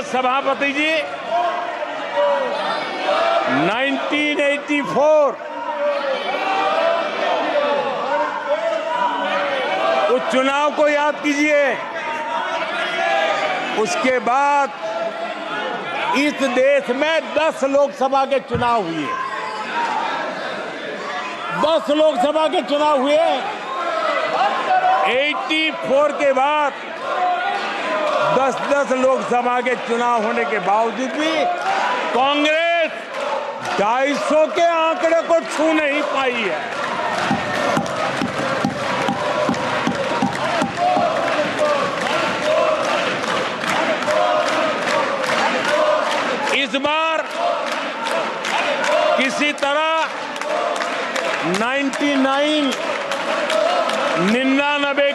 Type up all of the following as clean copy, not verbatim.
सभापति जी, 1984 उस चुनाव को याद कीजिए। उसके बाद इस देश में 10 लोकसभा के चुनाव हुए। 10 लोकसभा के चुनाव हुए। 84 के बाद 10 लोकसभा के चुनाव होने के बावजूद भी कांग्रेस 250 के आंकड़े को छू नहीं पाई है। इस बार किसी तरह 99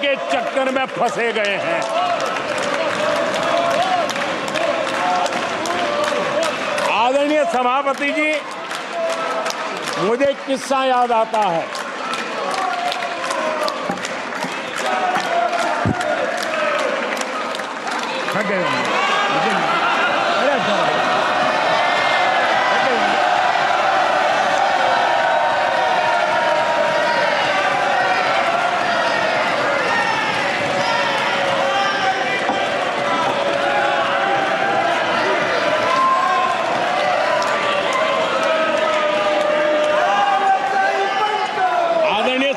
के चक्कर में फंसे गए हैं। आदरणीय सभापति जी, मुझे एक किस्सा याद आता है।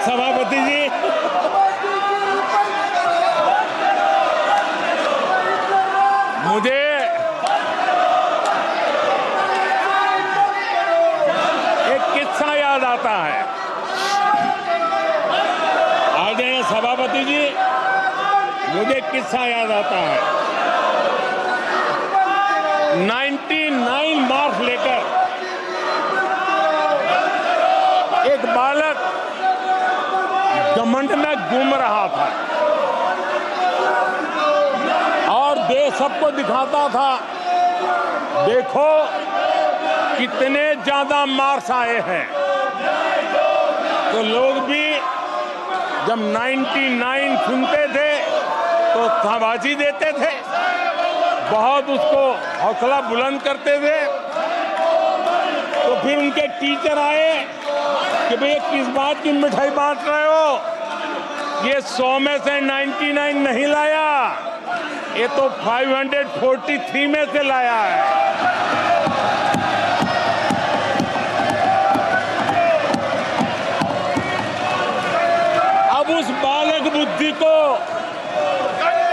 सभापति जी, मुझे एक किस्सा याद आता है। आदरणीय सभापति जी, मुझे एक किस्सा याद आता है। 99 मार्क्स लेकर एक बालक घमंड में घूम रहा था और देश सबको दिखाता था, देखो कितने ज्यादा मार्क्स आए हैं। तो लोग भी जब 99 सुनते थे तो शाबाशी देते थे, बहुत उसको हौसला बुलंद करते थे। तो फिर उनके टीचर आए कि भाई किस बात की मिठाई बांट रहे हो, ये 100 में से 99 नहीं लाया, ये तो 543 में से लाया है। अब उस बालक बुद्धि को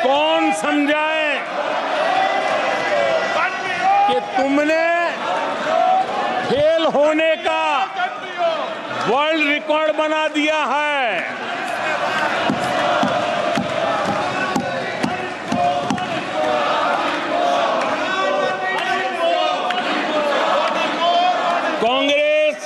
कौन समझाए कि तुमने फेल होने का वर्ल्ड रिकॉर्ड बना दिया है। कांग्रेस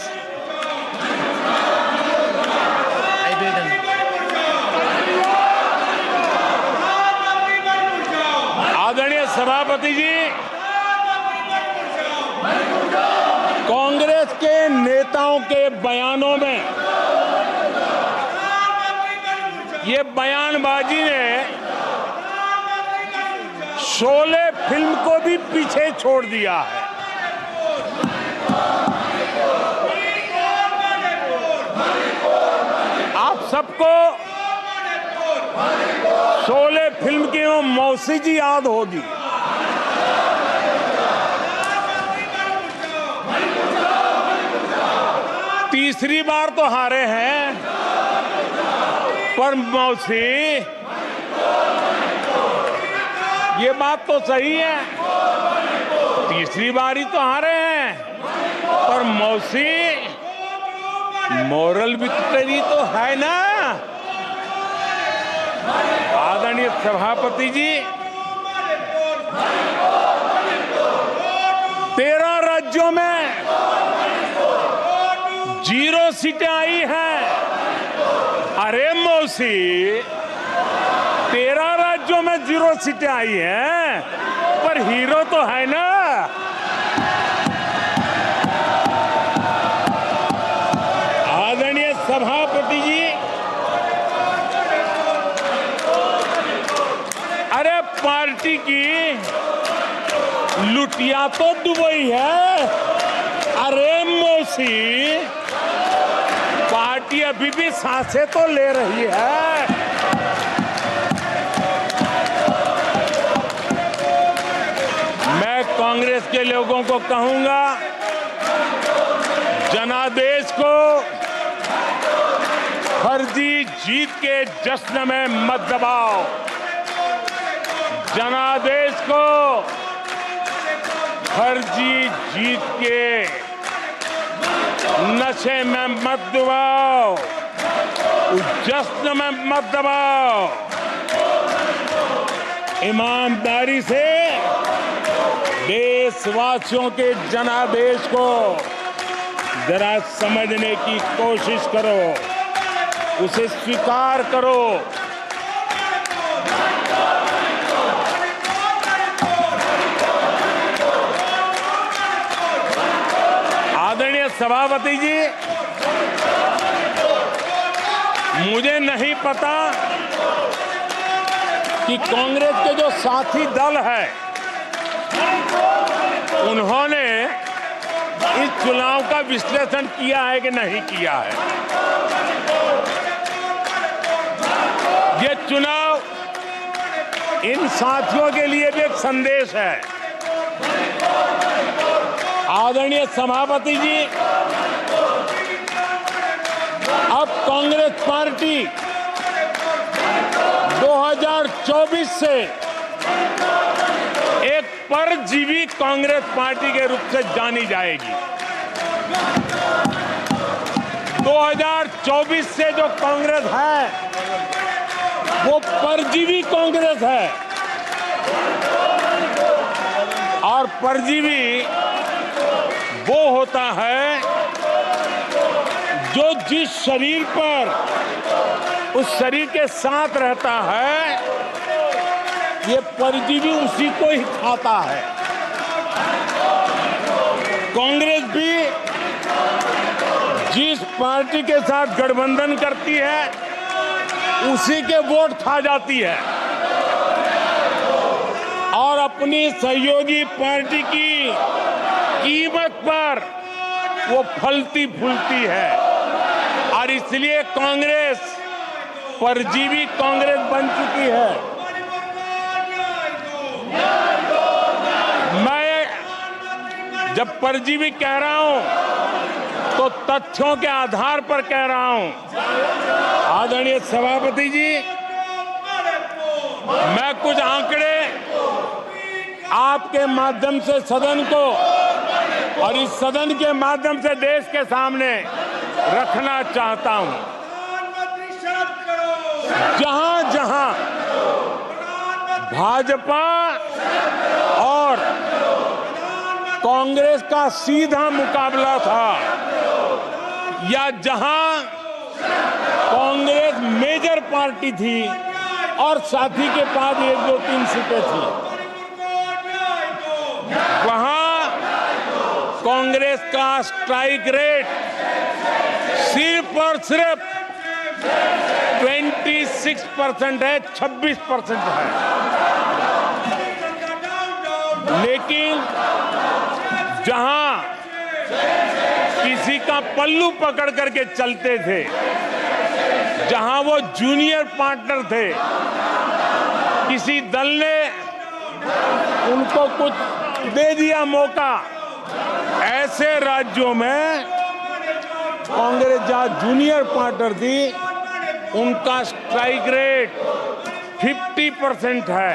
आदरणीय सभापति जी, कांग्रेस के नेताओं के बयानों में ये बयानबाजी ने शोले फिल्म को भी पीछे छोड़ दिया है। आप सबको शोले फिल्म की वो मौसी जी याद होगी। तीसरी बार तो हारे हैं, पर मौसी ये बात तो सही है, तीसरी बार ही तो हारे हैं, पर मौसी मोरल विक्ट्री तो है ना। आदरणीय सभापति जी, 13 राज्यों में 0 सीटें आई हैं। अरे मौसी, 13 राज्यों में 0 सीटें आई हैं, पर हीरो तो है ना। आदरणीय सभापति जी, अरे पार्टी की लुटिया तो दुबई है। अरे मौसी, पार्टी अभी भी सांसें तो ले रही है। मैं कांग्रेस के लोगों को कहूंगा, जनादेश को फर्जी जीत के जश्न में मत दबाओ। जनादेश को फर्जी जीत के नशे में मत दबाओ, उस जश्न में मत दबाओ। ईमानदारी से देशवासियों के जनादेश को जरा समझने की कोशिश करो, उसे स्वीकार करो। आदरणीय सभापति जी, मुझे नहीं पता कि कांग्रेस के जो साथी दल है उन्होंने इस चुनाव का विश्लेषण किया है कि नहीं किया है। ये चुनाव इन साथियों के लिए भी एक संदेश है। आदरणीय सभापति जी, अब कांग्रेस पार्टी 2024 से एक परजीवी कांग्रेस पार्टी के रूप से जानी जाएगी। 2024 से जो कांग्रेस है वो परजीवी कांग्रेस है, और परजीवी वो होता है जो जिस शरीर पर उस शरीर के साथ रहता है, ये परजीवी उसी को ही खाता है। कांग्रेस भी जिस पार्टी के साथ गठबंधन करती है उसी के वोट खा जाती है, और अपनी सहयोगी पार्टी की कीमत पर वो फलती फूलती है। और इसलिए कांग्रेस परजीवी कांग्रेस बन चुकी है। मैं जब परजीवी कह रहा हूं तो तथ्यों के आधार पर कह रहा हूं। आदरणीय सभापति जी, मैं कुछ आंकड़े आपके माध्यम से सदन को और इस सदन के माध्यम से देश के सामने रखना चाहता हूं। जहां जहां भाजपा और कांग्रेस का सीधा मुकाबला था, या जहां कांग्रेस मेजर पार्टी थी और साथी के पास 1, 2, 3 सीटें थी, वहां कांग्रेस का स्ट्राइक रेट सिर्फ और सिर्फ 26% है, 26% है। लेकिन जहां किसी का पल्लू पकड़ करके चलते थे, जहां वो जूनियर पार्टनर थे, किसी दल ने उनको कुछ दे दिया मौका, ऐसे राज्यों में कांग्रेस जहां जूनियर पार्टनर थी उनका स्ट्राइक रेट 50% है,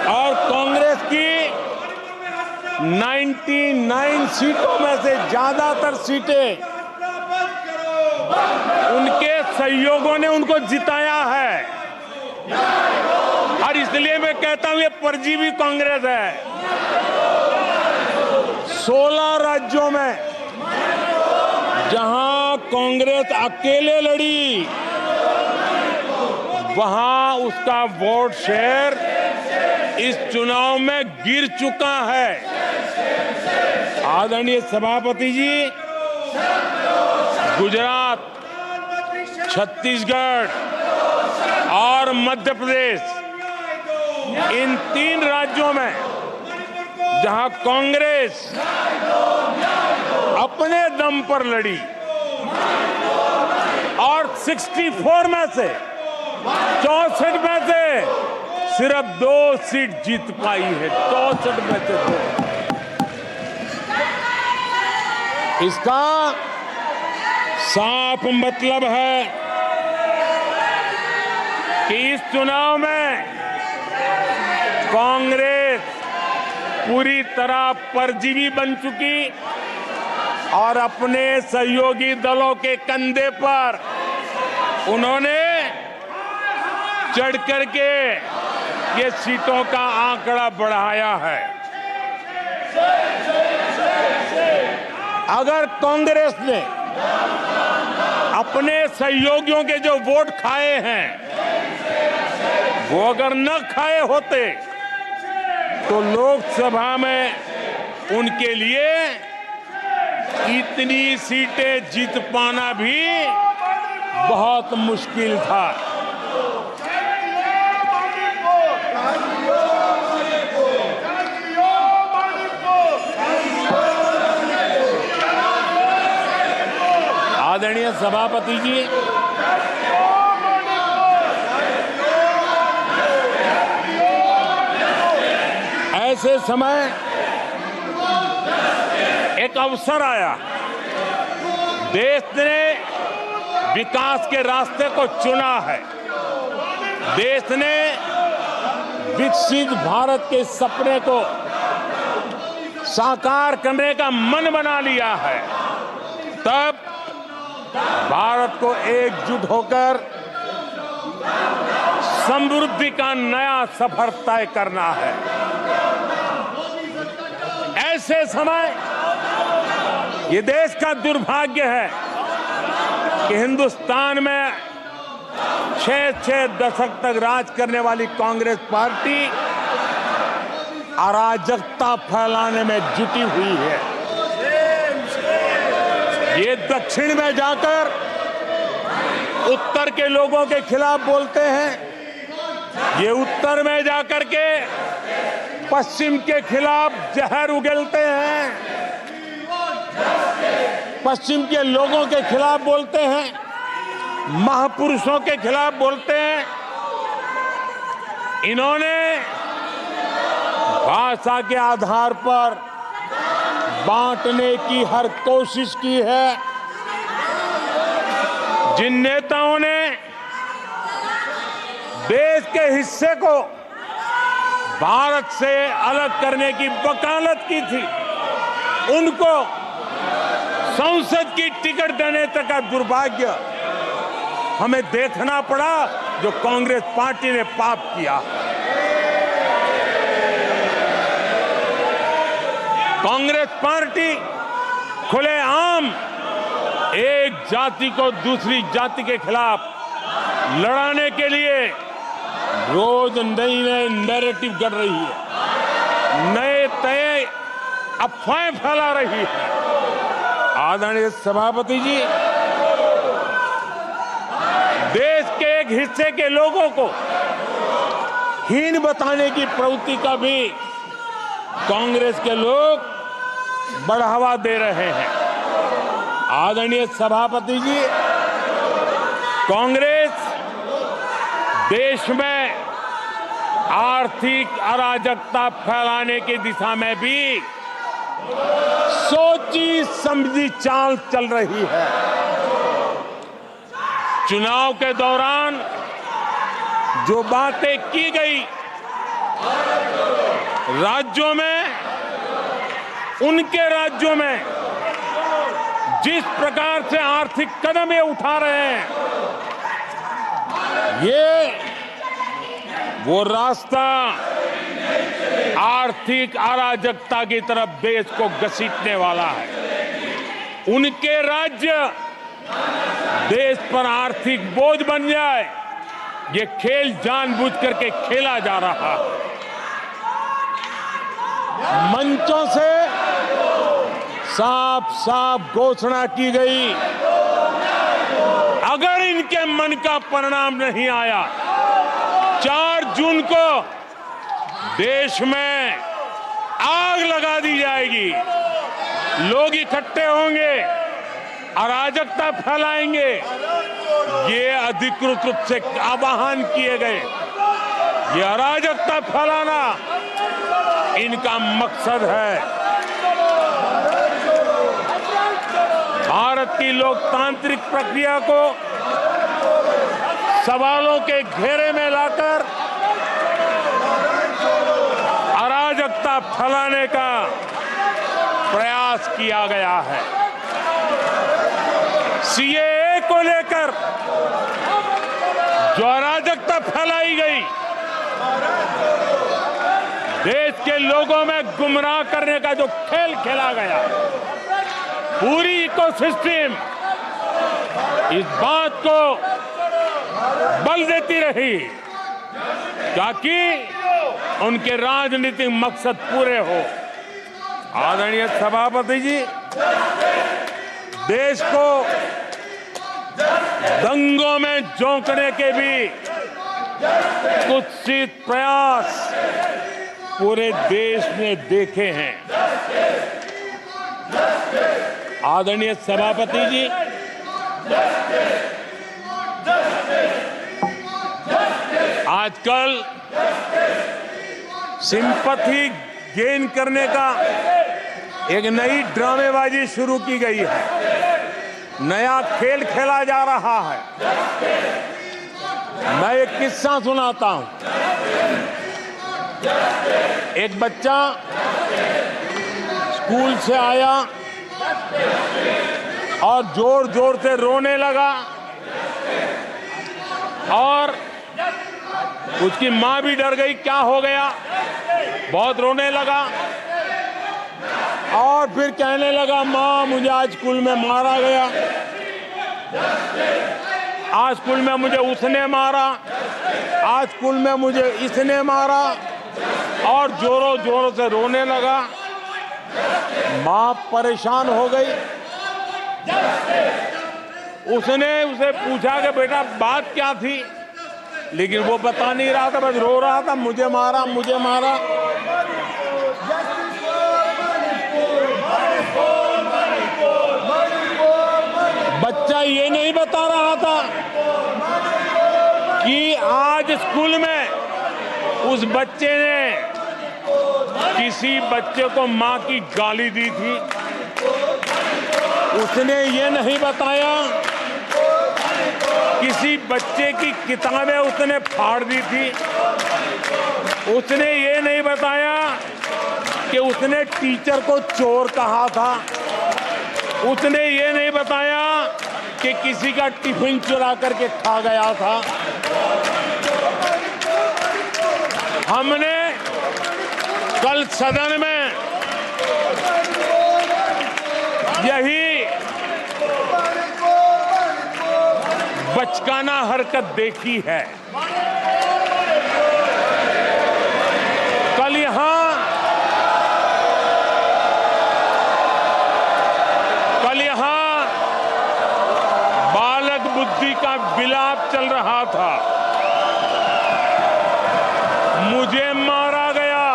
और कांग्रेस की 99 सीटों में से ज्यादातर सीटें उनके सहयोगियों ने उनको जिताया है। और इसलिए मैं कहता हूं ये परजीवी कांग्रेस है। 16 राज्यों में जहां कांग्रेस अकेले लड़ी, वहां उसका वोट शेयर इस चुनाव में गिर चुका है। आदरणीय सभापति जी, गुजरात, छत्तीसगढ़ और मध्य प्रदेश इन 3 राज्यों में जहां कांग्रेस अपने दम पर लड़ी और 64 में से 64 में से सिर्फ 2 सीट जीत पाई है, 64 में से 2। इसका साफ मतलब है कि इस चुनाव में कांग्रेस पूरी तरह परजीवी बन चुकी और अपने सहयोगी दलों के कंधे पर उन्होंने चढ़ करके ये सीटों का आंकड़ा बढ़ाया है। अगर कांग्रेस ने अपने सहयोगियों के जो वोट खाए हैं वो अगर न खाए होते तो लोकसभा में उनके लिए इतनी सीटें जीत पाना भी बहुत मुश्किल था। आदरणीय सभापति जी, ऐसे समय एक अवसर आया, देश ने विकास के रास्ते को चुना है, देश ने विकसित भारत के सपने को साकार करने का मन बना लिया है। तब भारत को एकजुट होकर समृद्धि का नया सफर तय करना है। ऐसे समय ये देश का दुर्भाग्य है कि हिंदुस्तान में 6 दशक तक राज करने वाली कांग्रेस पार्टी अराजकता फैलाने में जुटी हुई है। ये दक्षिण में जाकर उत्तर के लोगों के खिलाफ बोलते हैं, ये उत्तर में जाकर के पश्चिम के खिलाफ जहर उगलते हैं, पश्चिम के लोगों के खिलाफ बोलते हैं, महापुरुषों के खिलाफ बोलते हैं। इन्होंने भाषा के आधार पर बांटने की हर कोशिश की है। जिन नेताओं ने देश के हिस्से को भारत से अलग करने की वकालत की थी, उनको संसद की टिकट देने तक का दुर्भाग्य हमें देखना पड़ा, जो कांग्रेस पार्टी ने पाप किया। कांग्रेस पार्टी खुलेआम एक जाति को दूसरी जाति के खिलाफ लड़ाने के लिए रोज नई नैरेटिव कर रही है, नए तय अफवाहें फैला रही है। आदरणीय सभापति जी, देश के एक हिस्से के लोगों को हीन बताने की प्रवृत्ति का भी कांग्रेस के लोग बढ़ावा दे रहे हैं। आदरणीय सभापति जी, कांग्रेस देश में आर्थिक अराजकता फैलाने की दिशा में भी सोची समझी चाल चल रही है। चुनाव के दौरान जो बातें की गई, राज्यों में, उनके राज्यों में जिस प्रकार से आर्थिक कदम ये उठा रहे हैं, ये वो रास्ता आर्थिक अराजकता की तरफ देश को घसीटने वाला है। उनके राज्य देश पर आर्थिक बोझ बन जाए, ये खेल जानबूझ करके खेला जा रहा है। मंचों से साफ साफ घोषणा की गई, अगर इनके मन का परिणाम नहीं आया, 4 जून को देश में आग लगा दी जाएगी, लोग इकट्ठे होंगे, अराजकता फैलाएंगे, ये अधिकृत रूप से आह्वान किए गए। ये अराजकता फैलाना इनका मकसद है। भारत की लोकतांत्रिक प्रक्रिया को सवालों के घेरे में लाकर अराजकता फैलाने का प्रयास किया गया है। सीएए को लेकर जो अराजकता फैलाई गई, देश के लोगों में गुमराह करने का जो खेल खेला गया, पूरी इकोसिस्टम इस बात को बल देती रही ताकि उनके राजनीतिक मकसद पूरे हो। आदरणीय सभापति जी, देश को दंगों में झोंकने के भी कुत्सित प्रयास पूरे देश ने देखे हैं। आदरणीय सभापति जी, आजकल सिंपैथी गेन करने का एक नई ड्रामेबाजी शुरू की गई है, नया खेल खेला जा रहा है। मैं एक किस्सा सुनाता हूं। एक बच्चा स्कूल से आया और जोर जोर से रोने लगा और उसकी माँ भी डर गई, क्या हो गया, बहुत रोने लगा और फिर कहने लगा, माँ मुझे आज स्कूल में मारा गया, आज स्कूल में मुझे उसने मारा, आज स्कूल में मुझे इसने मारा, और जोरों जोरों से रोने लगा। माँ परेशान हो गई। उसने उसे पूछा कि बेटा बात क्या थी, लेकिन वो बता नहीं रहा था, बस रो रहा था, मुझे मारा मुझे मारा। बच्चा ये नहीं बता रहा था कि आज स्कूल में उस बच्चे ने किसी बच्चे को मां की गाली दी थी। उसने ये नहीं बताया किसी बच्चे की किताबें उसने फाड़ दी थी। उसने ये नहीं बताया कि उसने टीचर को चोर कहा था। उसने ये नहीं बताया कि किसी का टिफिन चुरा करके खा गया था। हमने कल सदन में यही बचकाना हरकत देखी है। कल यहां बालक बुद्धि का विलाप चल रहा था। मुझे मारा गया,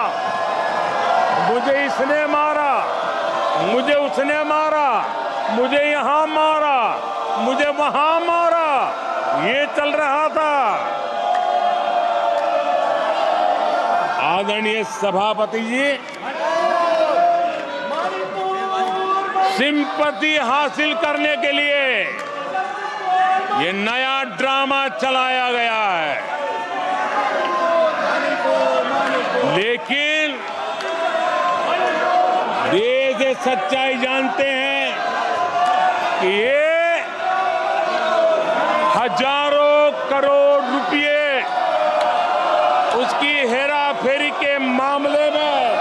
मुझे इसने मारा, मुझे उसने मारा, मुझे यहां मारा, मुझे वहां मारा, ये चल रहा था। आदरणीय सभापति जी, सिंपैथी हासिल करने के लिए ये नया ड्रामा चलाया गया है, लेकिन ये सच्चाई जानते हैं कि ये हजारों करोड़ रुपए उसकी हेराफेरी के मामले में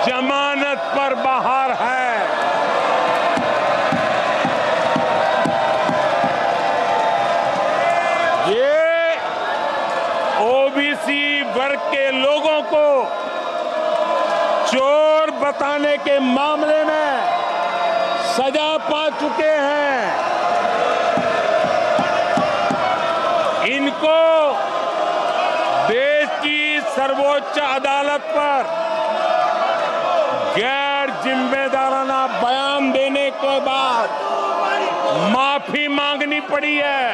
जमानत पर बाहर है। ये ओबीसी वर्ग के लोगों को चोर बताने के मामले में सजा पा चुके हैं। इनको देश की सर्वोच्च अदालत पर गैर जिम्मेदाराना बयान देने के बाद माफी मांगनी पड़ी है।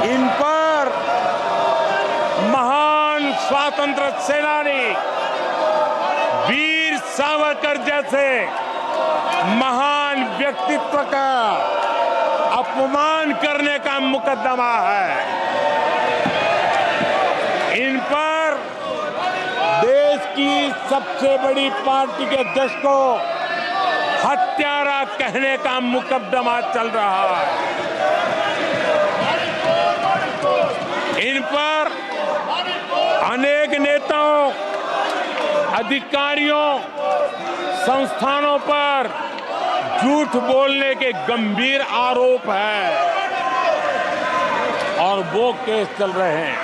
इन पर महान स्वातंत्र सेनानी वीर सावरकर जैसे महान व्यक्तित्व का अपमान करने का मुकदमा है। इन पर देश की सबसे बड़ी पार्टी के अध्यक्ष को हत्यारा कहने का मुकदमा चल रहा है। इन पर अनेक नेताओं, अधिकारियों, संस्थानों पर झूठ बोलने के गंभीर आरोप है और वो केस चल रहे हैं।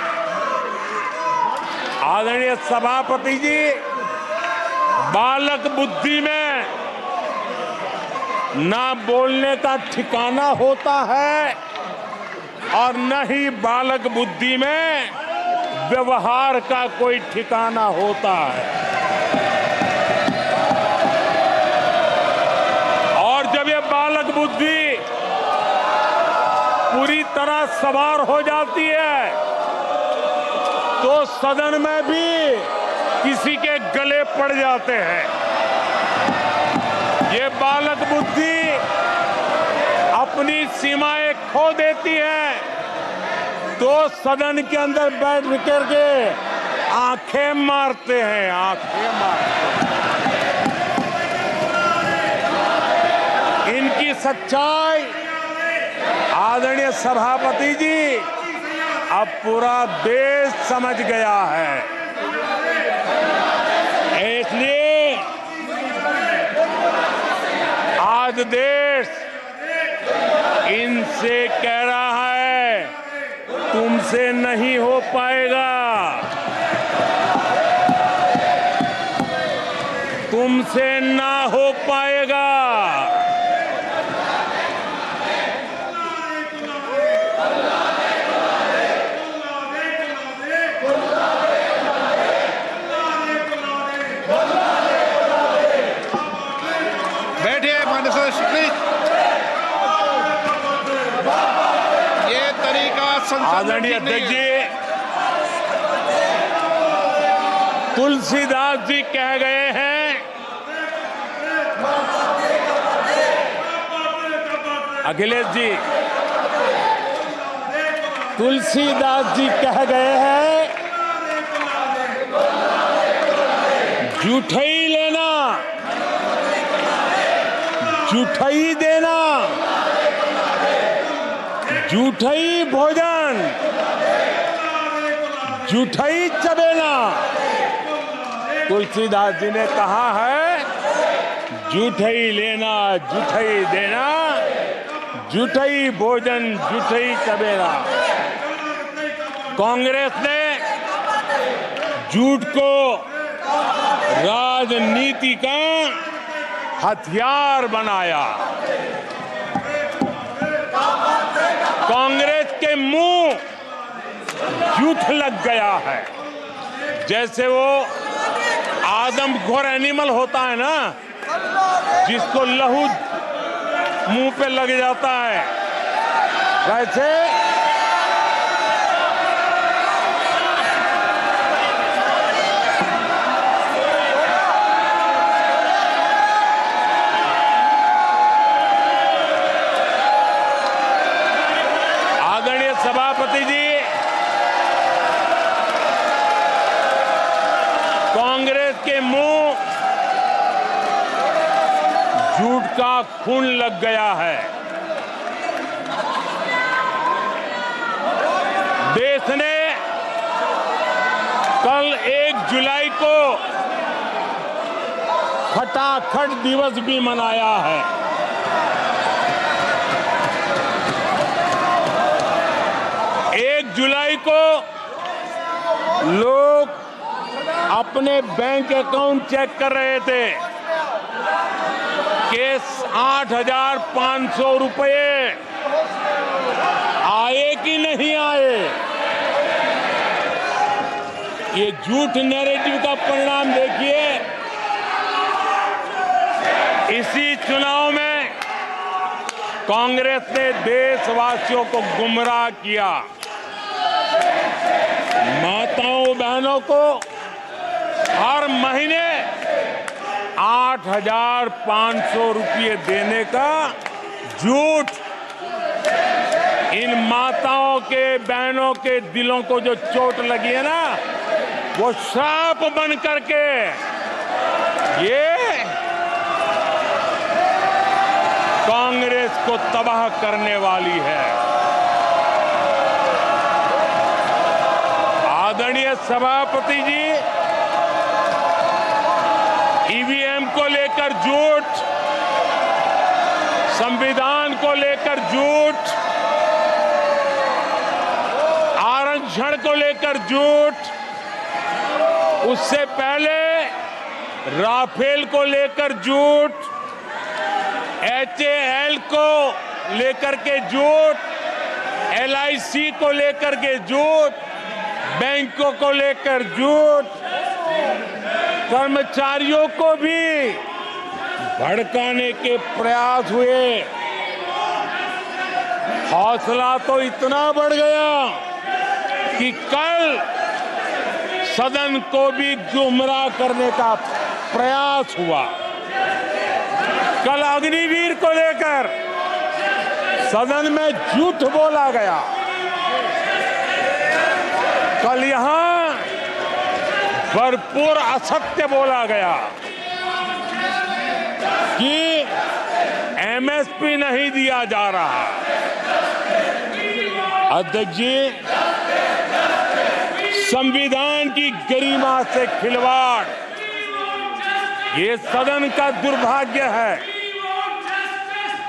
आदरणीय सभापति जी, बालक बुद्धि में ना बोलने का ठिकाना होता है और न ही बालक बुद्धि में व्यवहार का कोई ठिकाना होता है। और जब ये बालक बुद्धि पूरी तरह सवार हो जाती है तो सदन में भी किसी के गले पड़ जाते हैं। ये बालक बुद्धि अपनी सीमाएं खो देती है तो सदन के अंदर बैठ करके आंखें मारते हैं, आंखें मारते हैं। इनकी सच्चाई आदरणीय सभापति जी अब पूरा देश समझ गया है। इसलिए आज देश इनसे कह रहा है तुमसे नहीं हो पाएगा, तुमसे ना हो पाएगा। आदरणीय अध्यक्ष जी, तुलसीदास जी कह गए हैं, अखिलेश जी, तुलसीदास जी कह गए हैं, जूठई लेना, जूठई देना, जूठई भोजन, जूठई चबेना। तुलसीदास जी ने कहा है जूठई लेना, जूठई देना, जूठई भोजन, जूठई चबेना। कांग्रेस ने झूठ को राजनीति का हथियार बनाया। कांग्रेस के मुंह झूठ लग गया है। जैसे वो आदमखोर एनिमल होता है ना, जिसको लहू मुंह पे लग जाता है, वैसे सभापति जी, कांग्रेस के मुंह झूठ का खून लग गया है। देश ने कल 1 जुलाई को खटाखट दिवस भी मनाया है। जुलाई को लोग अपने बैंक अकाउंट चेक कर रहे थे कि 8,500 रुपये आए कि नहीं आए। ये झूठ नैरेटिव का परिणाम देखिए। इसी चुनाव में कांग्रेस ने देशवासियों को गुमराह किया। माताओं बहनों को हर महीने 8,500 रुपये देने का झूठ। इन माताओं के बहनों के दिलों को जो चोट लगी है ना, वो श्राप बन करके ये कांग्रेस को तबाह करने वाली है। आदरणीय सभापति जी, ईवीएम को लेकर झूठ, संविधान को लेकर झूठ, आरक्षण को लेकर झूठ, उससे पहले राफेल को लेकर झूठ, HAL को लेकर के झूठ, LIC को लेकर के झूठ, बैंकों को लेकर झूठ, कर्मचारियों को भी भड़काने के प्रयास हुए। हौसला तो इतना बढ़ गया कि कल सदन को भी गुमराह करने का प्रयास हुआ। कल अग्निवीर को लेकर सदन में झूठ बोला गया। कल यहां भरपूर असत्य बोला गया कि MSP नहीं दिया जा रहा। अध्यक्ष जी, संविधान की गरिमा से खिलवाड़ ये सदन का दुर्भाग्य है।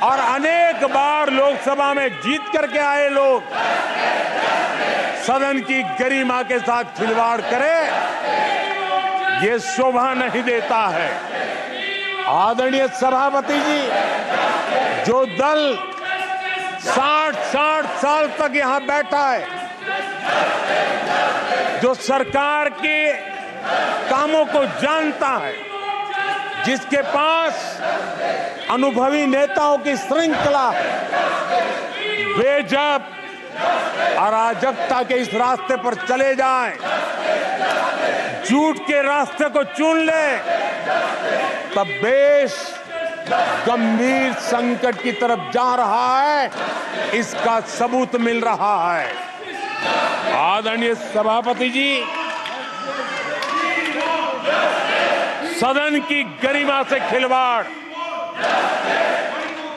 और अनेक बार लोकसभा में जीत करके आए लोग सदन की गरिमा के साथ खिलवाड़ करे, ये शोभा नहीं देता है। आदरणीय सभापति जी, जो दल 60 साल तक यहां बैठा है, जो सरकार के कामों को जानता है, जिसके पास अनुभवी नेताओं की श्रृंखला है, वे जब अराजकता के इस रास्ते पर चले जाएं, झूठ के रास्ते को चुन ले, तब देश गंभीर संकट की तरफ जा रहा है। इसका सबूत मिल रहा है। आदरणीय सभापति जी, सदन की गरिमा से खिलवाड़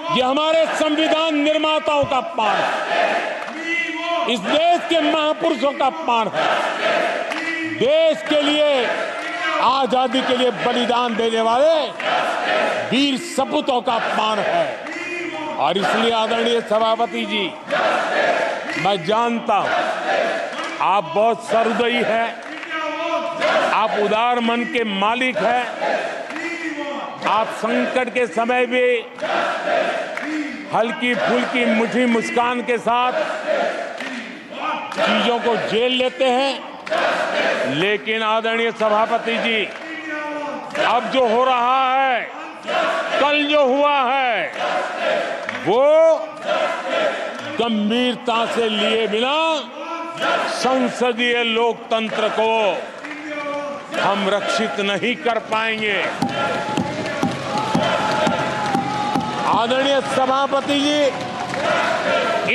ये हमारे संविधान निर्माताओं का अपमान है। इस देश के महापुरुषों का अपमान है। देश के लिए, आजादी के लिए बलिदान देने वाले वीर सपूतों का अपमान है। और इसलिए आदरणीय सभापति जी, मैं जानता हूं आप बहुत सहृदयी हैं, आप उदार मन के मालिक हैं। आप संकट के समय भी हल्की फुल्की मीठी मुस्कान के साथ चीजों को झेल लेते हैं। लेकिन आदरणीय सभापति जी, अब जो हो रहा है, कल जो हुआ है, वो गंभीरता से लिए बिना संसदीय लोकतंत्र को हम रक्षित नहीं कर पाएंगे। आदरणीय सभापति जी,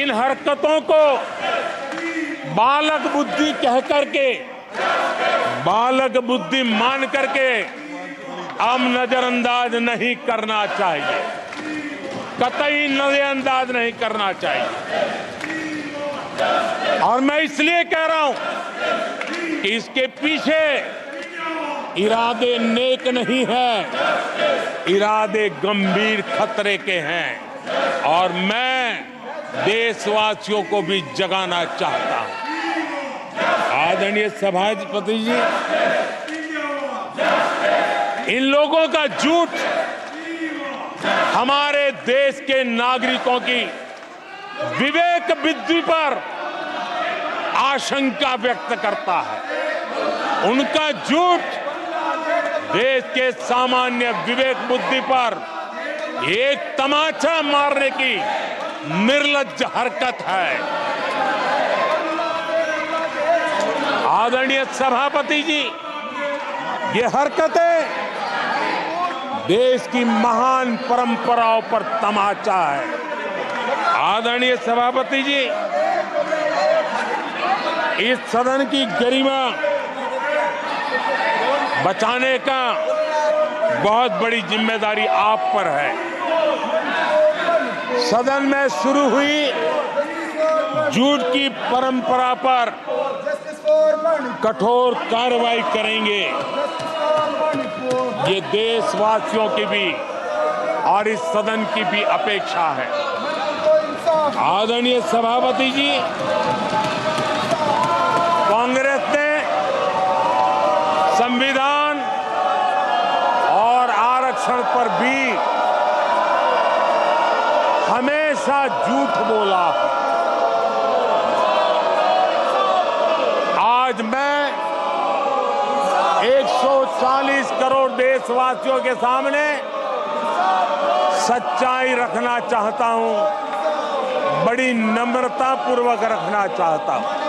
इन हरकतों को बालक बुद्धि कह करके, बालक बुद्धि मान करके हम नजरअंदाज नहीं करना चाहिए, कतई नजरअंदाज नहीं करना चाहिए। और मैं इसलिए कह रहा हूं कि इसके पीछे इरादे नेक नहीं है, इरादे गंभीर खतरे के हैं। और मैं देशवासियों को भी जगाना चाहता हूं। आदरणीय सभापति जी, इन लोगों का झूठ हमारे देश के नागरिकों की विवेक बुद्धि पर आशंका व्यक्त करता है। उनका झूठ देश के सामान्य विवेक बुद्धि पर एक तमाचा मारने की निर्लज्ज हरकत है। आदरणीय सभापति जी, ये हरकतें देश की महान परंपराओं पर तमाचा है। आदरणीय सभापति जी, इस सदन की गरिमा बचाने का बहुत बड़ी जिम्मेदारी आप पर है। सदन में शुरू हुई झूठ की परंपरा पर कठोर कार्रवाई करेंगे, ये देशवासियों की भी और इस सदन की भी अपेक्षा है। आदरणीय सभापति जी, कांग्रेस ने संविधान और आरक्षण पर भी हमेशा झूठ बोला। आज मैं 140 करोड़ देशवासियों के सामने सच्चाई रखना चाहता हूं, बड़ी नम्रता पूर्वक रखना चाहता हूं।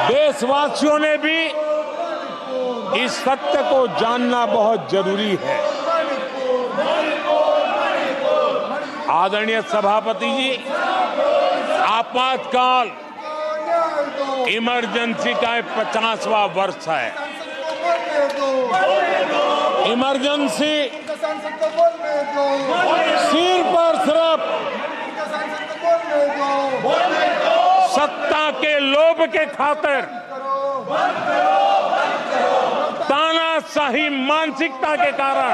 देशवासियों ने भी इस सत्य को जानना बहुत जरूरी है। आदरणीय सभापति जी, आपातकाल इमरजेंसी का 50वां वर्ष है। इमरजेंसी सिर पर सिर्फ सत्ता के लोभ के खातिर, तानाशाही मानसिकता के कारण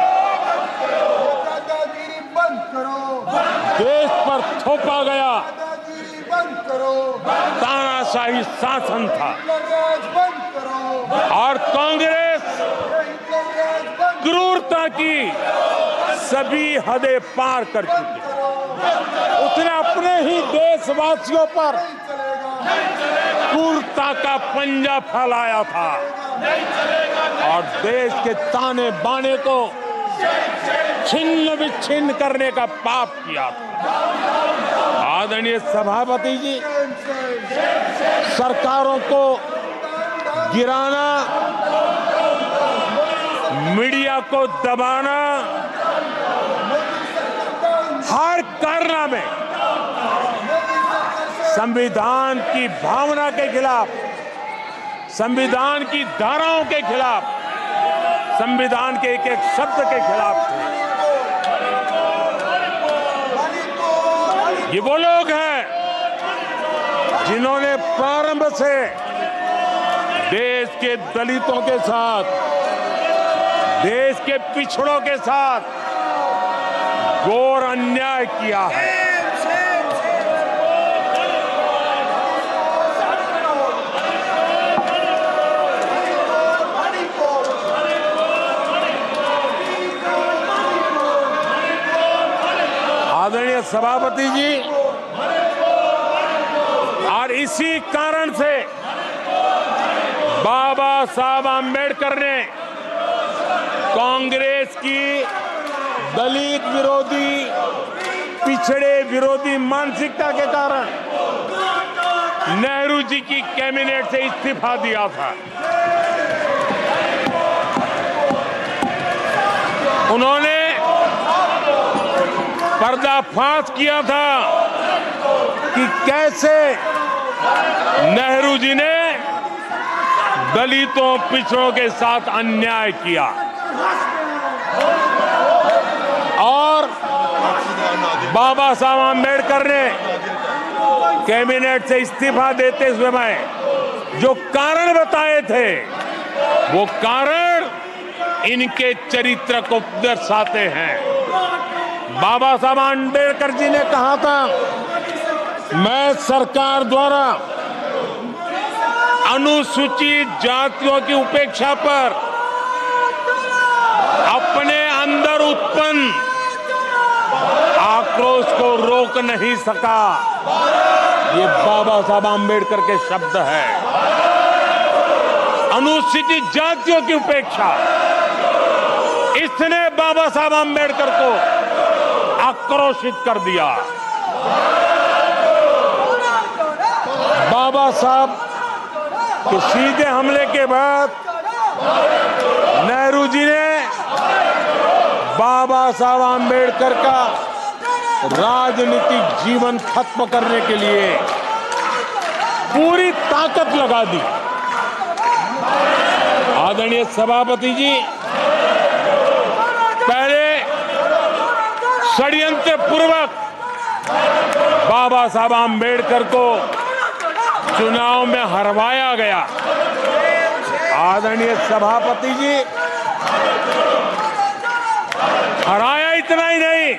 देश पर थोपा गया तानाशाही शासन था और कांग्रेस क्रूरता की सभी हदें पार कर चुकी है। उसने अपने ही देशवासियों पर क्रूरता का पंजा फैलाया था और देश के ताने बाने को छिन्न विच्छिन्न करने का पाप किया था। आदरणीय सभापति जी, सरकारों को गिराना, मीडिया को दबाना, हर कारनामे संविधान की भावना के खिलाफ, संविधान की धाराओं के खिलाफ, संविधान के एक एक शब्द के खिलाफ थे। ये वो लोग हैं जिन्होंने प्रारंभ से देश के दलितों के साथ, देश के पिछड़ों के साथ घोर अन्याय किया है। आदरणीय सभापति जी, और इसी कारण से बाबा साहब आम्बेडकर ने कांग्रेस की दलित विरोधी, पिछड़े विरोधी मानसिकता के कारण नेहरू जी की कैबिनेट से इस्तीफा दिया था। उन्होंने पर्दाफाश किया था कि कैसे नेहरू जी ने दलितों, पिछड़ों के साथ अन्याय किया और बाबा साहब आम्बेडकर ने कैबिनेट से इस्तीफा देते समय जो कारण बताए थे, वो कारण इनके चरित्र को दर्शाते हैं। बाबा साहब आम्बेडकर जी ने कहा था, मैं सरकार द्वारा अनुसूचित जातियों की उपेक्षा पर अपने अंदर उत्पन्न आक्रोश को रोक नहीं सका। ये बाबा साहब आम्बेडकर के शब्द है। अनुसूचित जातियों की उपेक्षा, इसने बाबा साहब आम्बेडकर को आक्रोशित कर दिया। बाबा साहब के सीधे हमले के बाद नेहरू जी ने बाबा साहब आम्बेडकर का राजनीतिक जीवन खत्म करने के लिए पूरी ताकत लगा दी। आदरणीय सभापति जी, पहले षड्यंत्र पूर्वक बाबा साहब आम्बेडकर को चुनाव में हरवाया गया। आदरणीय सभापति जी, हराया इतना ही नहीं,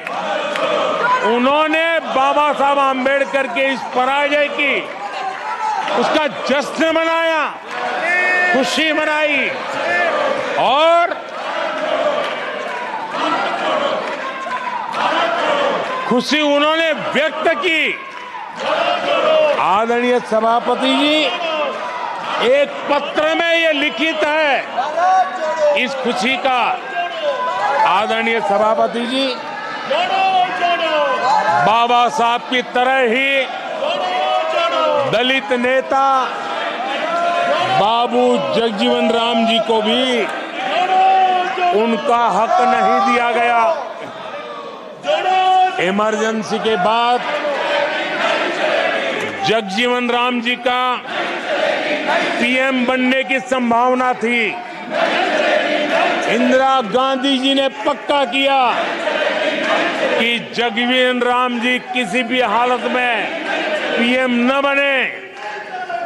उन्होंने बाबा साहब आम्बेडकर के इस पराजय की उसका जश्न मनाया, खुशी मनाई और खुशी उन्होंने व्यक्त की। आदरणीय सभापति जी, एक पत्र में ये लिखित है इस खुशी का। आदरणीय सभापति जी, बाबा साहब की तरह ही दलित नेता बाबू जगजीवन राम जी को भी उनका हक नहीं दिया गया। इमरजेंसी के बाद जगजीवन राम जी का पीएम बनने की संभावना थी। इंदिरा गांधी जी ने पक्का किया कि जगजीवन राम जी किसी भी हालत में पीएम न बने,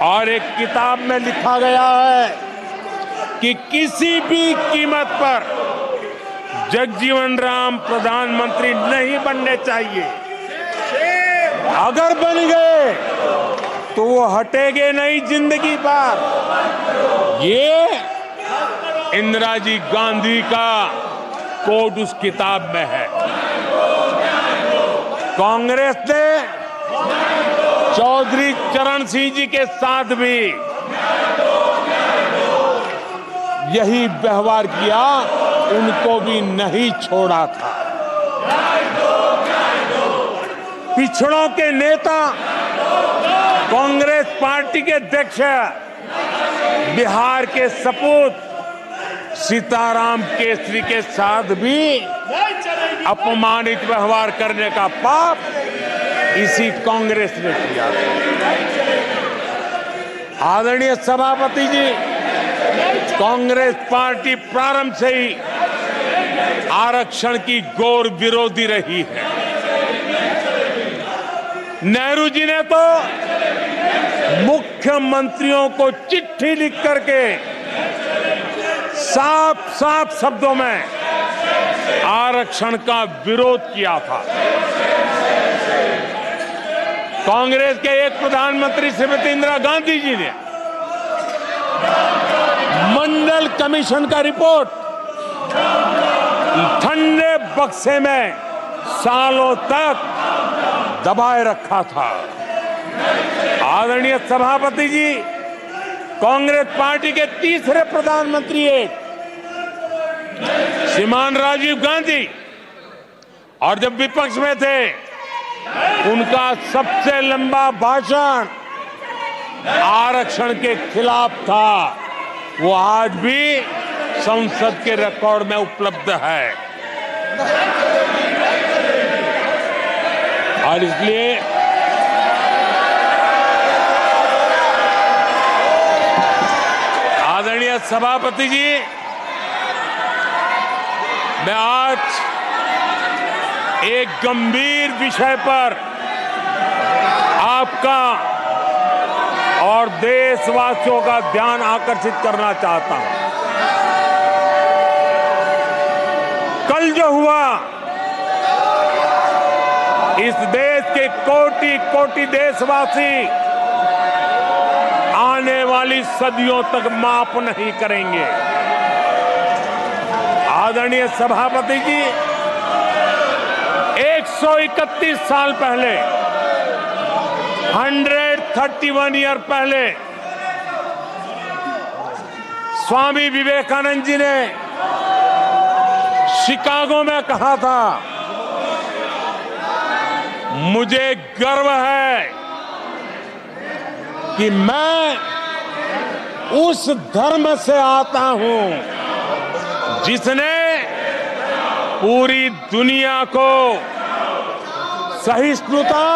और एक किताब में लिखा गया है कि किसी भी कीमत पर जगजीवन राम प्रधानमंत्री नहीं बनने चाहिए। अगर बन गए तो वो हटेंगे नहीं जिंदगी भर। ये इंदिरा जी गांधी का कोट उस किताब में है। कांग्रेस ने चौधरी चरण सिंह जी के साथ भी यही व्यवहार किया, उनको भी नहीं छोड़ा था। पिछड़ों के नेता कांग्रेस पार्टी के अध्यक्ष बिहार के सपूत सीताराम केसरी के साथ भी अपमानित व्यवहार करने का पाप इसी कांग्रेस ने किया। आदरणीय सभापति जी, कांग्रेस पार्टी प्रारंभ से ही आरक्षण की घोर विरोधी रही है। नेहरू जी ने तो मुख्यमंत्रियों को चिट्ठी लिख करके साफ साफ शब्दों में आरक्षण का विरोध किया था। कांग्रेस के एक प्रधानमंत्री श्रीमती इंदिरा गांधी जी ने मंडल कमीशन का रिपोर्ट ठंडे बक्से में सालों तक दबाए रखा था। आदरणीय सभापति जी, कांग्रेस पार्टी के तीसरे प्रधानमंत्री श्रीमान राजीव गांधी, और जब विपक्ष में थे उनका सबसे लंबा भाषण आरक्षण के खिलाफ था। वो आज भी संसद के रिकॉर्ड में उपलब्ध है। और इसलिए आदरणीय सभापति जी, मैं आज एक गंभीर विषय पर आपका और देशवासियों का ध्यान आकर्षित करना चाहता हूं। कल जो हुआ, इस देश के कोटि कोटि देशवासी आने वाली सदियों तक माफ नहीं करेंगे। आदरणीय सभापति जी, 131 साल पहले, 131 ईयर पहले स्वामी विवेकानंद जी ने शिकागो में कहा था, मुझे गर्व है कि मैं उस धर्म से आता हूं जिसने पूरी दुनिया को सहिष्णुता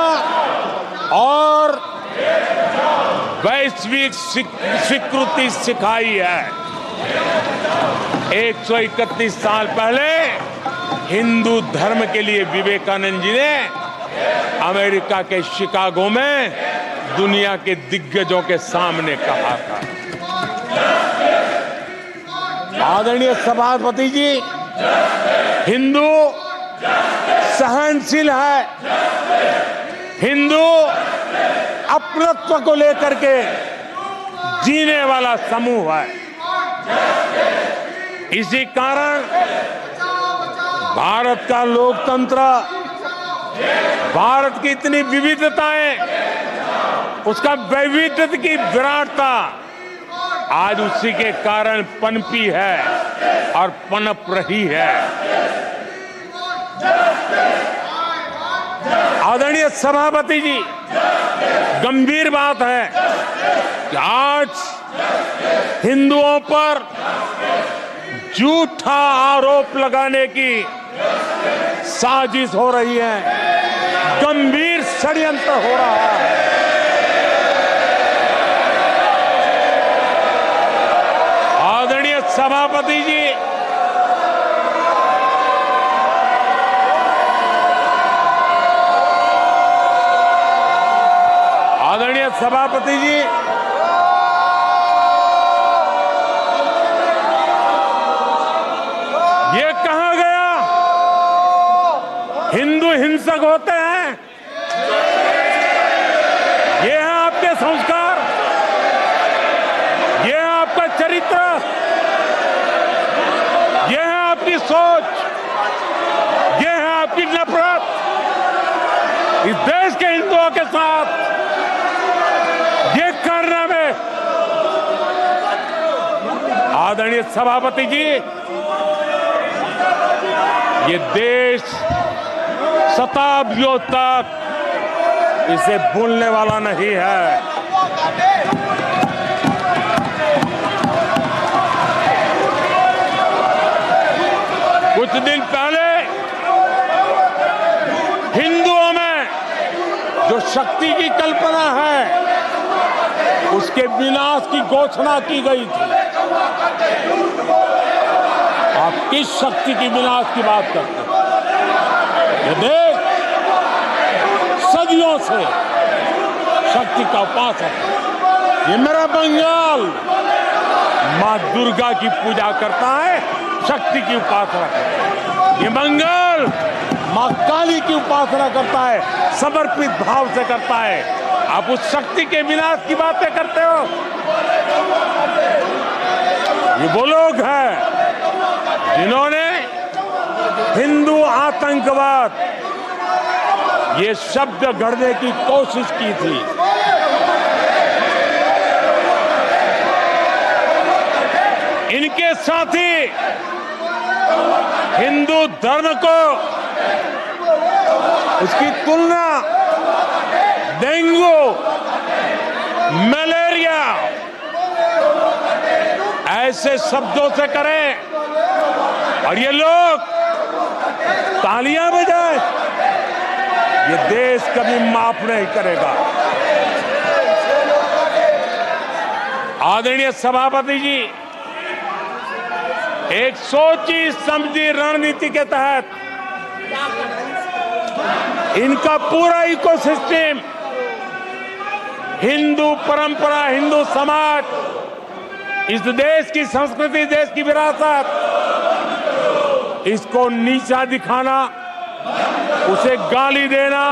और वैश्विक स्वीकृति सिखाई है। 131 साल पहले हिंदू धर्म के लिए विवेकानंद जी ने अमेरिका के शिकागो में दुनिया के दिग्गजों के सामने कहा था। आदरणीय सभापति जी, हिंदू सहनशील है, हिंदू अपनत्व को लेकर के जीने वाला समूह है। इसी कारण भारत का लोकतंत्र, भारत की इतनी विविधताएं, उसका वैविध्य की विराटता आज उसी के कारण पनपी है और पनप रही है। आदरणीय सभापति जी, गंभीर बात है कि आज हिंदुओं पर झूठा आरोप लगाने की साजिश हो रही है, गंभीर षड्यंत्र हो रहा है। आदरणीय सभापति जी, आदरणीय सभापति जी, ये कहा गया हिंदू हिंसक होते हैं? ये है आपके संस्कार, ये है आपका चरित्र, ये है आपकी सोच, ये है आपकी नफरत इस देश के हिंदुओं के साथ। ये करने में आदरणीय सभापति जी, ये देश शताब्दियों तक इसे भूलने वाला नहीं है। कुछ दिन पहले हिंदुओं में जो शक्ति की कल्पना है, उसके विनाश की घोषणा की गई थी। आप किस शक्ति की विनाश की बात करते हैं? ये देश सदियों से शक्ति का उपासक है। ये मेरा बंगाल मां दुर्गा की पूजा करता है, शक्ति की उपासना करता है। ये बंगाल मां काली की उपासना करता है, समर्पित भाव से करता है। आप उस शक्ति के विनाश की बातें करते हो। ये वो लोग हैं जिन्होंने हिंदू आतंकवाद ये शब्द गढ़ने की कोशिश की थी। इनके साथी हिंदू धर्म को, उसकी तुलना डेंगू, मलेरिया ऐसे शब्दों से करें और ये लोग तालियां बजाएं, ये देश कभी माफ नहीं करेगा। आदरणीय सभापति जी, एक सोची समझी रणनीति के तहत इनका पूरा इकोसिस्टम, हिंदू परंपरा, हिंदू समाज, इस देश की संस्कृति, देश की विरासत, इसको नीचा दिखाना, उसे गाली देना,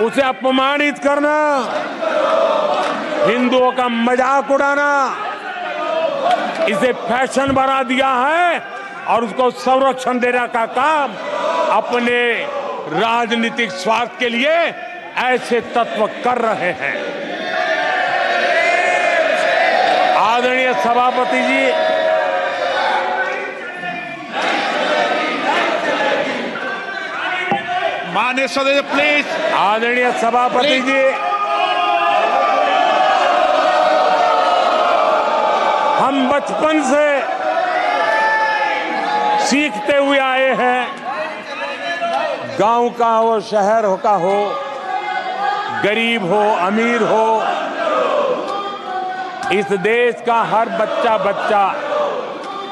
उसे अपमानित करना, हिंदुओं का मजाक उड़ाना, इसे फैशन बना दिया है और उसको संरक्षण देने का काम अपने राजनीतिक स्वार्थ के लिए ऐसे तत्व कर रहे हैं। आदरणीय सभापति जी, माननीय सदस्य प्लीज। आदरणीय सभापति जी, हम बचपन से सीखते हुए आए हैं, गांव का हो, शहर का हो, गरीब हो, अमीर हो, इस देश का हर बच्चा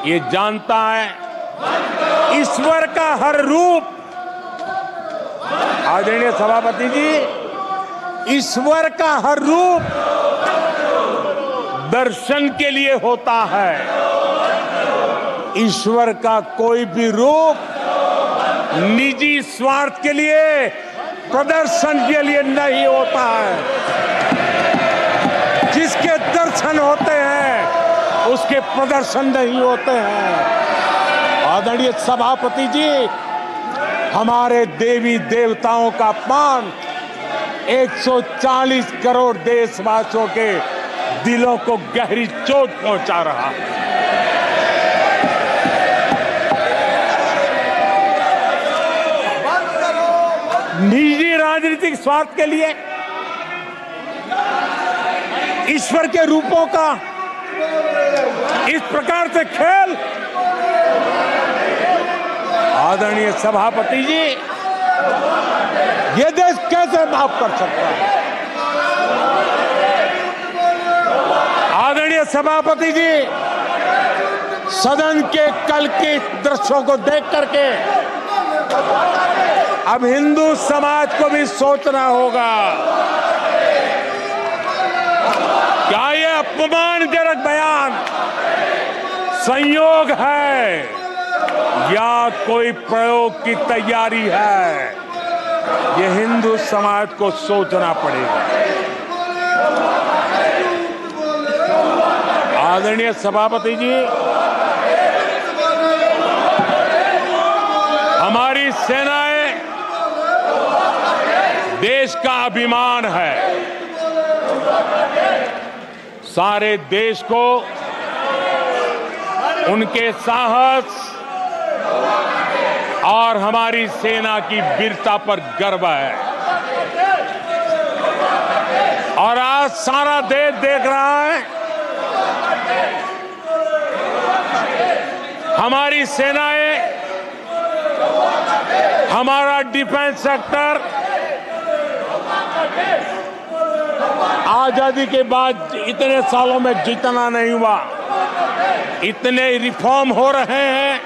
ये जानता है ईश्वर का हर रूप, आदरणीय सभापति जी, ईश्वर का हर रूप दर्शन के लिए होता है। ईश्वर का कोई भी रूप निजी स्वार्थ के लिए, प्रदर्शन के लिए नहीं होता है। जिसके दर्शन होते हैं उसके प्रदर्शन नहीं होते हैं। आदरणीय सभापति जी, हमारे देवी देवताओं का अपमान 140 करोड़ देशवासियों के दिलों को गहरी चोट पहुंचा रहा है। निजी राजनीतिक स्वार्थ के लिए ईश्वर के रूपों का इस प्रकार से खेल, आदरणीय सभापति जी, ये देश कैसे माफ कर सकता है? आदरणीय सभापति जी, सदन के कल के दृश्यों को देख करके अब हिंदू समाज को भी सोचना होगा, क्या ये अपमानजनक बयान संयोग है या कोई प्रयोग की तैयारी है? ये हिंदू समाज को सोचना पड़ेगा। आदरणीय सभापति जी, हमारी सेनाएं देश का अभिमान है। सारे देश को उनके साहस और हमारी सेना की वीरता पर गर्व है। और आज सारा देश देख रहा है हमारी सेनाएं, हमारा डिफेंस सेक्टर आजादी के बाद इतने सालों में जितना नहीं हुआ, इतने रिफॉर्म हो रहे हैं।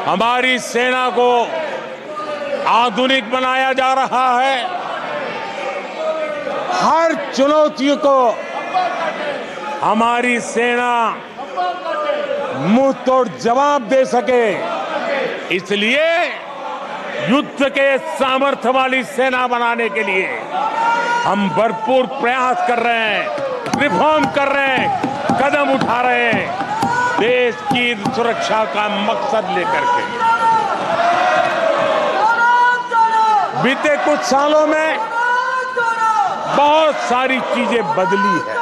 हमारी सेना को आधुनिक बनाया जा रहा है। हर चुनौती को हमारी सेना मुंह तोड़ जवाब दे सके, इसलिए युद्ध के सामर्थ्य वाली सेना बनाने के लिए हम भरपूर प्रयास कर रहे हैं, रिफॉर्म कर रहे हैं, कदम उठा रहे हैं, देश की सुरक्षा का मकसद लेकर के। बीते कुछ सालों में बहुत सारी चीजें बदली है।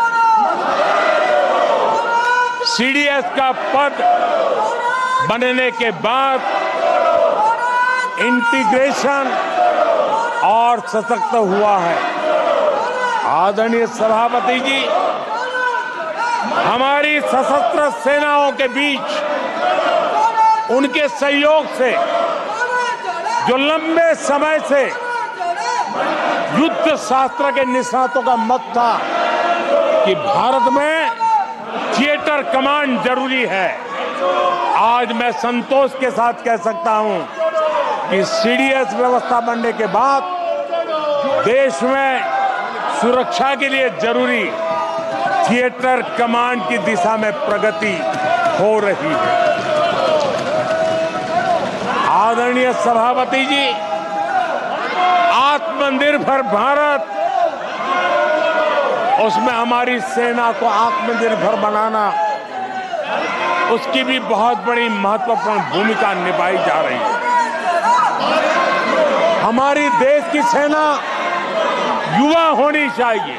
सीडीएस का पद बनने के बाद इंटीग्रेशन और सशक्त हुआ है। आदरणीय सभापति जी, हमारी सशस्त्र सेनाओं के बीच उनके सहयोग से जो लंबे समय से युद्ध शास्त्र के निष्णातों का मत था कि भारत में थिएटर कमांड जरूरी है, आज मैं संतोष के साथ कह सकता हूं कि सीडीएस व्यवस्था बनने के बाद देश में सुरक्षा के लिए जरूरी थिएटर कमांड की दिशा में प्रगति हो रही है। आदरणीय सभापति जी, आत्मनिर्भर भारत, उसमें हमारी सेना को आत्मनिर्भर बनाना, उसकी भी बहुत बड़ी महत्वपूर्ण भूमिका निभाई जा रही है। हमारी देश की सेना युवा होनी चाहिए।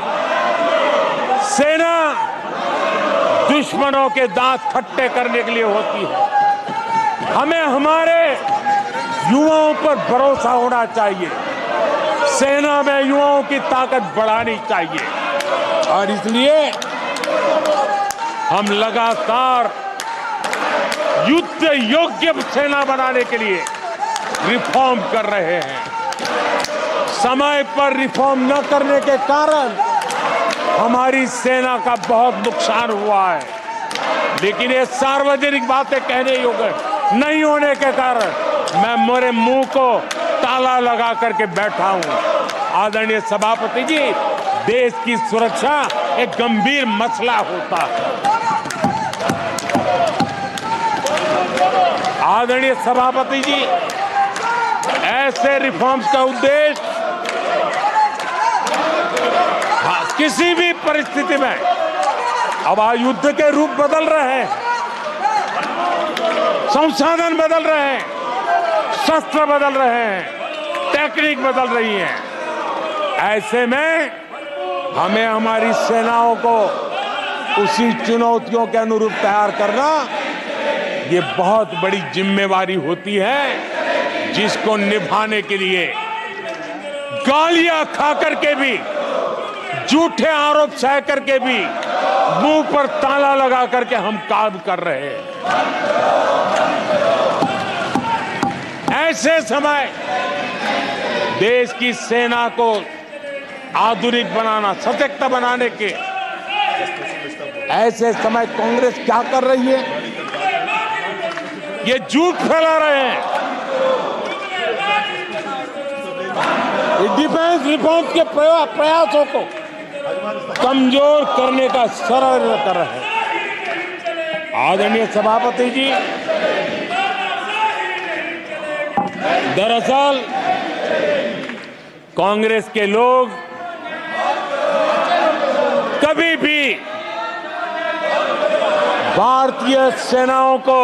सेना दुश्मनों के दांत खट्टे करने के लिए होती है। हमें हमारे युवाओं पर भरोसा होना चाहिए। सेना में युवाओं की ताकत बढ़ानी चाहिए और इसलिए हम लगातार युद्ध योग्य सेना बनाने के लिए रिफॉर्म कर रहे हैं। समय पर रिफॉर्म न करने के कारण हमारी सेना का बहुत नुकसान हुआ है, लेकिन ये सार्वजनिक बातें कहने योग्य नहीं होने के कारण मैं मेरे मुंह को ताला लगा करके बैठा हूं। आदरणीय सभापति जी, देश की सुरक्षा एक गंभीर मसला होता है। आदरणीय सभापति जी, ऐसे रिफॉर्म्स का उद्देश्य किसी भी परिस्थिति में, अब युद्ध के रूप बदल रहे हैं, संसाधन बदल रहे हैं, शस्त्र बदल रहे हैं, टेक्निक बदल रही है। ऐसे में हमें हमारी सेनाओं को उसी चुनौतियों के अनुरूप तैयार करना ये बहुत बड़ी जिम्मेवारी होती है, जिसको निभाने के लिए गालियां खा करके भी, झूठे आरोप सह करके भी, मुंह पर ताला लगा करके हम काम कर रहे हैं। ऐसे समय देश की सेना को आधुनिक बनाना, सशक्त बनाने के ऐसे समय कांग्रेस क्या कर रही है? ये झूठ फैला रहे हैं। डिफेंस रिफॉर्म के प्रयासों को कमजोर करने का षड्यंत्र कर रहे हैं। आदरणीय सभापति जी, दरअसल कांग्रेस के लोग कभी भी भारतीय सेनाओं को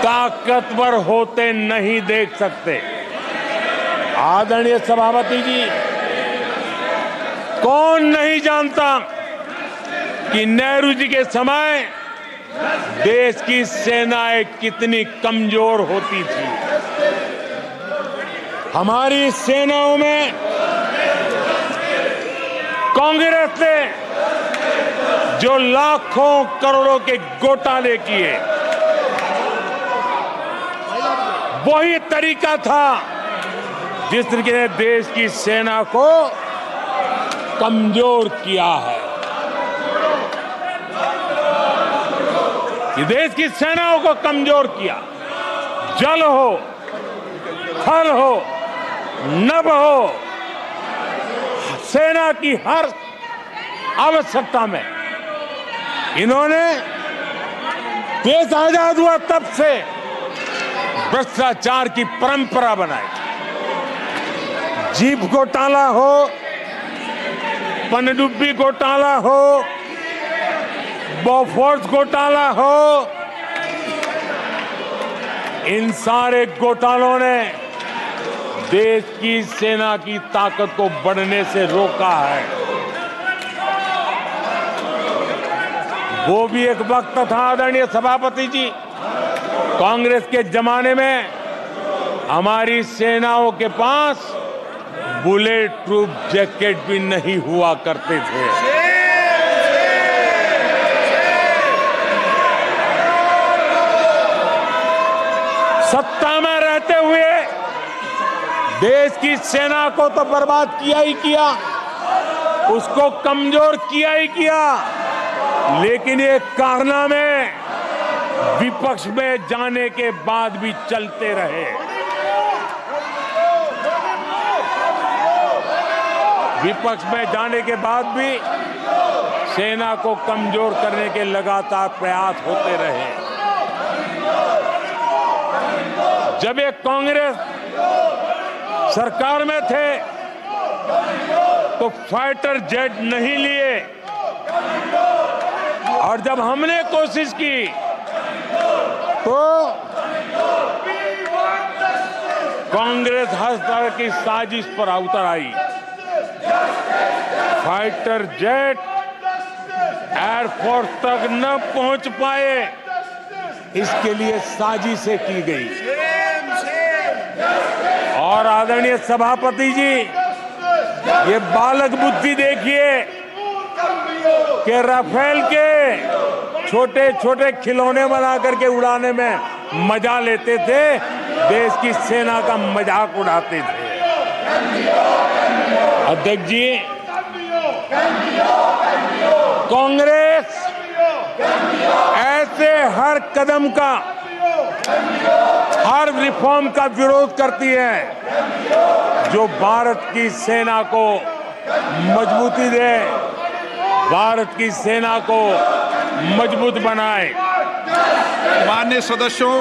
ताकतवर होते नहीं देख सकते। आदरणीय सभापति जी, कौन नहीं जानता कि नेहरू जी के समय देश की सेनाएं कितनी कमजोर होती थी। हमारी सेनाओं में कांग्रेस ने जो लाखों करोड़ों के घोटाले किए, वही तरीका था जिसने देश की सेना को कमजोर किया है। कि देश की सेनाओं को कमजोर किया। जल हो, थल हो, नभ हो, सेना की हर आवश्यकता में इन्होंने, देश आजाद हुआ तब से भ्रष्टाचार की परंपरा बनाई। जीप घोटाला हो, पनडुब्बी घोटाला हो, बोफोर्स घोटाला हो, इन सारे घोटालों ने देश की सेना की ताकत को बढ़ने से रोका है। वो भी एक वक्त था आदरणीय सभापति जी, कांग्रेस के जमाने में हमारी सेनाओं के पास बुलेट प्रूफ जैकेट भी नहीं हुआ करते थे। सत्ता में रहते हुए देश की सेना को तो बर्बाद किया ही किया, उसको कमजोर किया ही किया, लेकिन ये कारनामे विपक्ष में जाने के बाद भी चलते रहे। विपक्ष में जाने के बाद भी सेना को कमजोर करने के लगातार प्रयास होते रहे। जब ये कांग्रेस सरकार में थे तो फाइटर जेट नहीं लिए, और जब हमने कोशिश की तो कांग्रेस हर तरह की साजिश पर उतर आई। फाइटर जेट एयरफोर्स तक न पहुंच पाए, इसके लिए साजिशें की गई। और आदरणीय सभापति जी, ये बालक बुद्धि देखिए कि राफेल के छोटे छोटे खिलौने बना करके उड़ाने में मजा लेते थे, देश की सेना का मजाक उड़ाते थे। अध्यक्ष जी, कांग्रेस ऐसे हर कदम का, हर रिफॉर्म का विरोध करती है जो भारत की सेना को मजबूती दे, भारत की सेना को मजबूत बनाए। माननीय सदस्यों,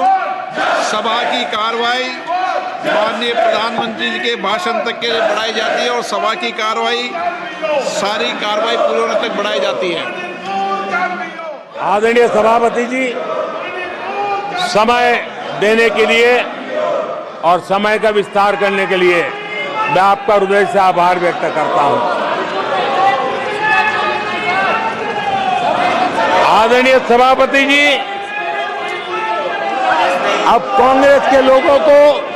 सभा की कार्रवाई माननीय प्रधानमंत्री जी के भाषण तक के लिए बढ़ाई जाती है और सभा की सारी कार्रवाई पूरे होने तक बढ़ाई जाती है। आदरणीय सभापति जी, समय देने के लिए और समय का विस्तार करने के लिए मैं आपका हृदय से आभार व्यक्त करता हूं। आदरणीय सभापति जी, अब कांग्रेस के लोगों को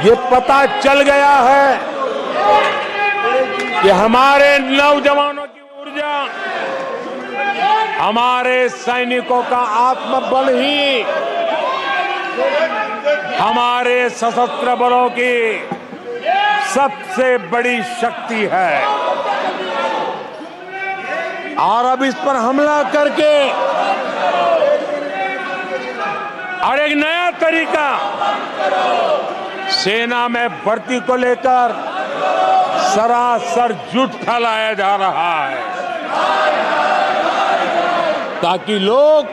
ये पता चल गया है कि हमारे नौजवानों की ऊर्जा, हमारे सैनिकों का आत्मबल ही हमारे सशस्त्र बलों की सबसे बड़ी शक्ति है। और अब इस पर हमला करके और एक नया तरीका सेना में भर्ती को लेकर सरासर झूठ फैलाया जा रहा है, ताकि लोग,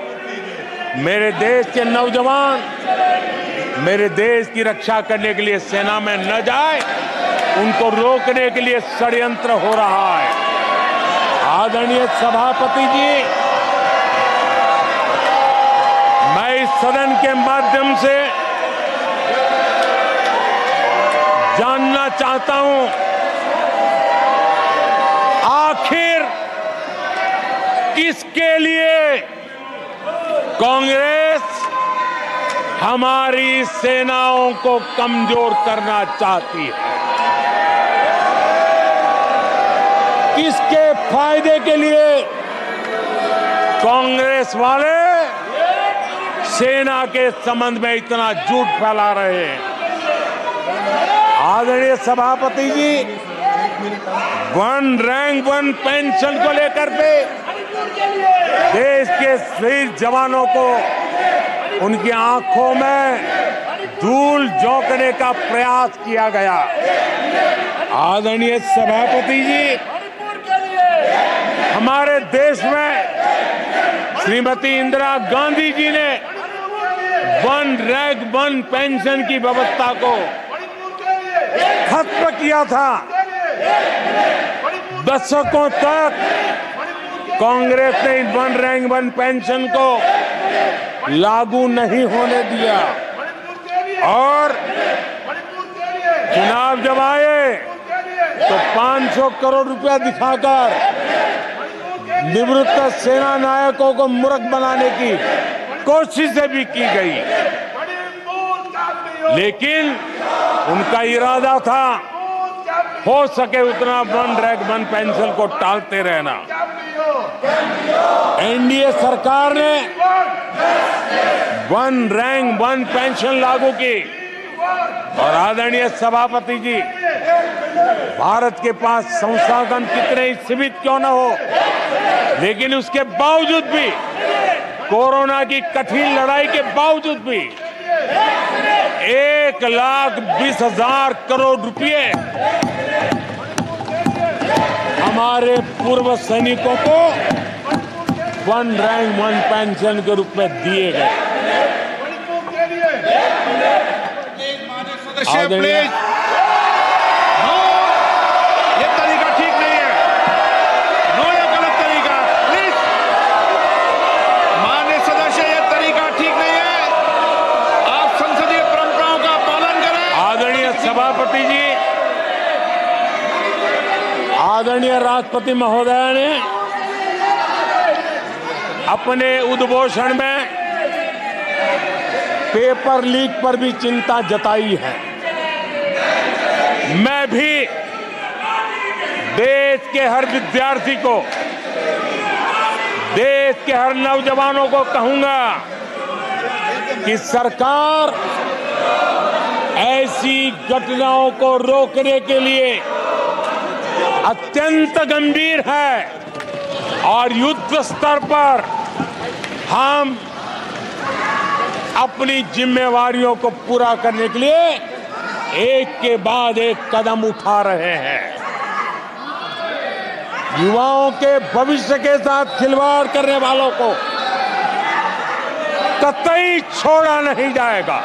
मेरे देश के नौजवान मेरे देश की रक्षा करने के लिए सेना में न जाए, उनको रोकने के लिए षड्यंत्र हो रहा है। आदरणीय सभापति जी, मैं इस सदन के माध्यम से जानना चाहता हूं, आखिर किसके लिए कांग्रेस हमारी सेनाओं को कमजोर करना चाहती है? किसके फायदे के लिए कांग्रेस वाले सेना के संबंध में इतना झूठ फैला रहे हैं? आदरणीय सभापति जी, वन रैंक वन पेंशन को लेकर के देश के शहीद जवानों को उनकी आंखों में धूल झोंकने का प्रयास किया गया। आदरणीय सभापति जी, हमारे देश में श्रीमती इंदिरा गांधी जी ने वन रैंक वन पेंशन की व्यवस्था को खत्म किया था। दशकों तक कांग्रेस ने वन रैंक वन पेंशन को लागू नहीं होने दिया और चुनाव जब आए तो 500 करोड़ रुपया दिखाकर निवृत्त सेना नायकों को मूर्ख बनाने की कोशिशें भी की गई, लेकिन उनका इरादा था हो सके उतना वन रैंक वन पेंशन को टालते रहना। एनडीए सरकार ने वन रैंक वन पेंशन लागू की और आदरणीय सभापति जी, भारत के पास संसाधन कितने ही सीमित क्यों न हो, लेकिन उसके बावजूद भी, कोरोना की कठिन लड़ाई के बावजूद भी 1,20,000 करोड़ रुपए हमारे पूर्व सैनिकों को वन रैंक वन पेंशन के रूप में दिए गए। प्लीज, ये तरीका ठीक नहीं है। नो, ये गलत तरीका। प्लीज, माननीय सदस्य, ये तरीका ठीक नहीं है। आप संसदीय परंपराओं का पालन करें। आदरणीय सभापति जी, आदरणीय राष्ट्रपति महोदय ने अपने उद्घोषण में पेपर लीक पर भी चिंता जताई है। मैं भी देश के हर विद्यार्थी को, देश के हर नौजवानों को कहूंगा कि सरकार ऐसी घटनाओं को रोकने के लिए अत्यंत गंभीर है और युद्ध स्तर पर हम अपनी जिम्मेवारियों को पूरा करने के लिए एक के बाद एक कदम उठा रहे हैं। युवाओं के भविष्य के साथ खिलवाड़ करने वालों को कतई छोड़ा नहीं जाएगा।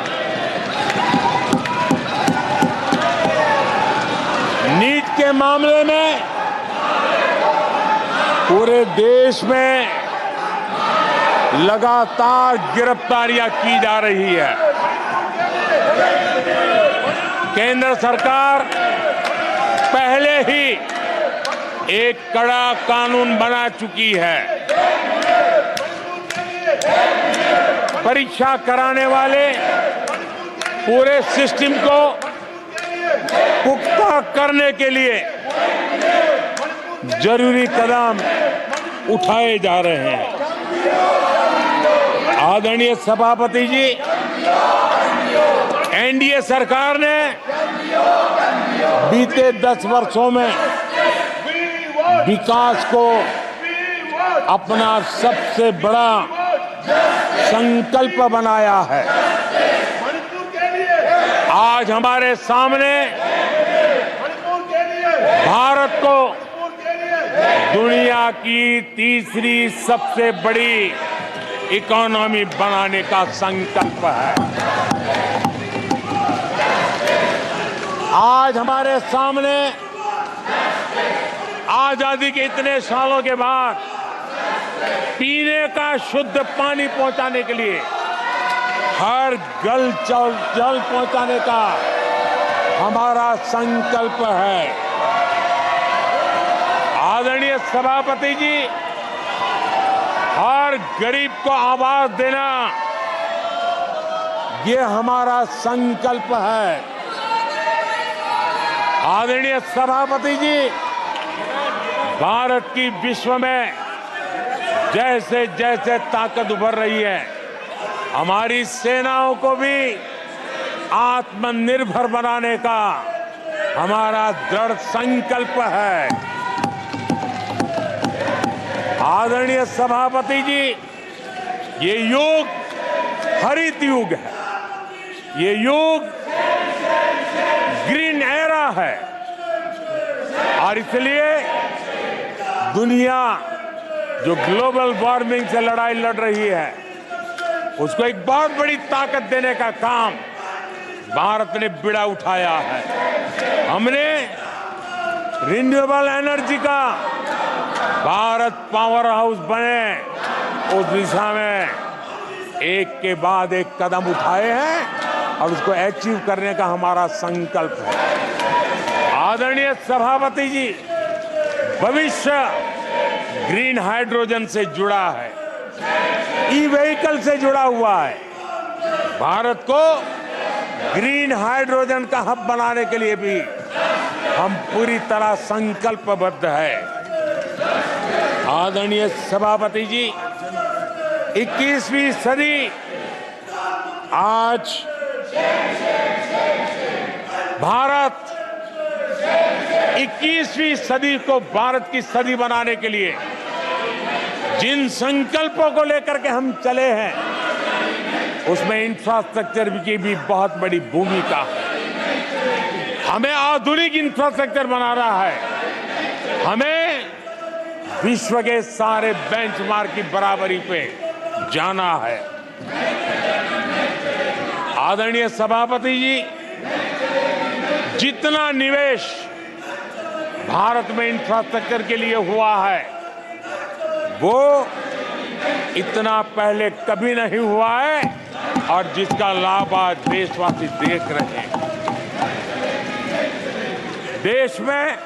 नीट के मामले में पूरे देश में लगातार गिरफ्तारियां की जा रही है। केंद्र सरकार पहले ही एक कड़ा कानून बना चुकी है। परीक्षा कराने वाले पूरे सिस्टम को पुख्ता करने के लिए जरूरी कदम उठाए जा रहे हैं। आदरणीय सभापति जी, एनडीए सरकार ने बीते 10 वर्षों में विकास को अपना सबसे बड़ा संकल्प बनाया है। आज हमारे सामने भारत को दुनिया की तीसरी सबसे बड़ी इकोनॉमी बनाने का संकल्प है। आज हमारे सामने आजादी के इतने सालों के बाद पीने का शुद्ध पानी पहुंचाने के लिए हर जल पहुंचाने का हमारा संकल्प है। आदरणीय सभापति जी, हर गरीब को आवास देना ये हमारा संकल्प है। आदरणीय सभापति जी, भारत की विश्व में जैसे जैसे ताकत उभर रही है, हमारी सेनाओं को भी आत्मनिर्भर बनाने का हमारा दृढ़ संकल्प है। आदरणीय सभापति जी, ये युग हरित युग है, ये युग ग्रीन एरा है और इसलिए दुनिया जो ग्लोबल वार्मिंग से लड़ाई लड़ रही है, उसको एक बहुत बड़ी ताकत देने का काम भारत ने बीड़ा उठाया है। हमने रिन्यूएबल एनर्जी का भारत पावर हाउस बने, उस दिशा में एक के बाद एक कदम उठाए हैं और उसको अचीव करने का हमारा संकल्प है। आदरणीय सभापति जी, भविष्य ग्रीन हाइड्रोजन से जुड़ा है, ई व्हीकल से जुड़ा हुआ है। भारत को ग्रीन हाइड्रोजन का हब बनाने के लिए भी हम पूरी तरह संकल्पबद्ध है। आदरणीय सभापति जी, 21वीं सदी आज भारत 21वीं सदी को भारत की सदी बनाने के लिए जिन संकल्पों को लेकर के हम चले हैं, उसमें इंफ्रास्ट्रक्चर की भी बहुत बड़ी भूमिका है। हमें आधुनिक इंफ्रास्ट्रक्चर बनाना है, हमें विश्व के सारे बेंचमार्क की बराबरी पे जाना है। आदरणीय सभापति जी, जितना निवेश भारत में इंफ्रास्ट्रक्चर के लिए हुआ है, वो इतना पहले कभी नहीं हुआ है और जिसका लाभ आज देशवासी देख रहे हैं। देश में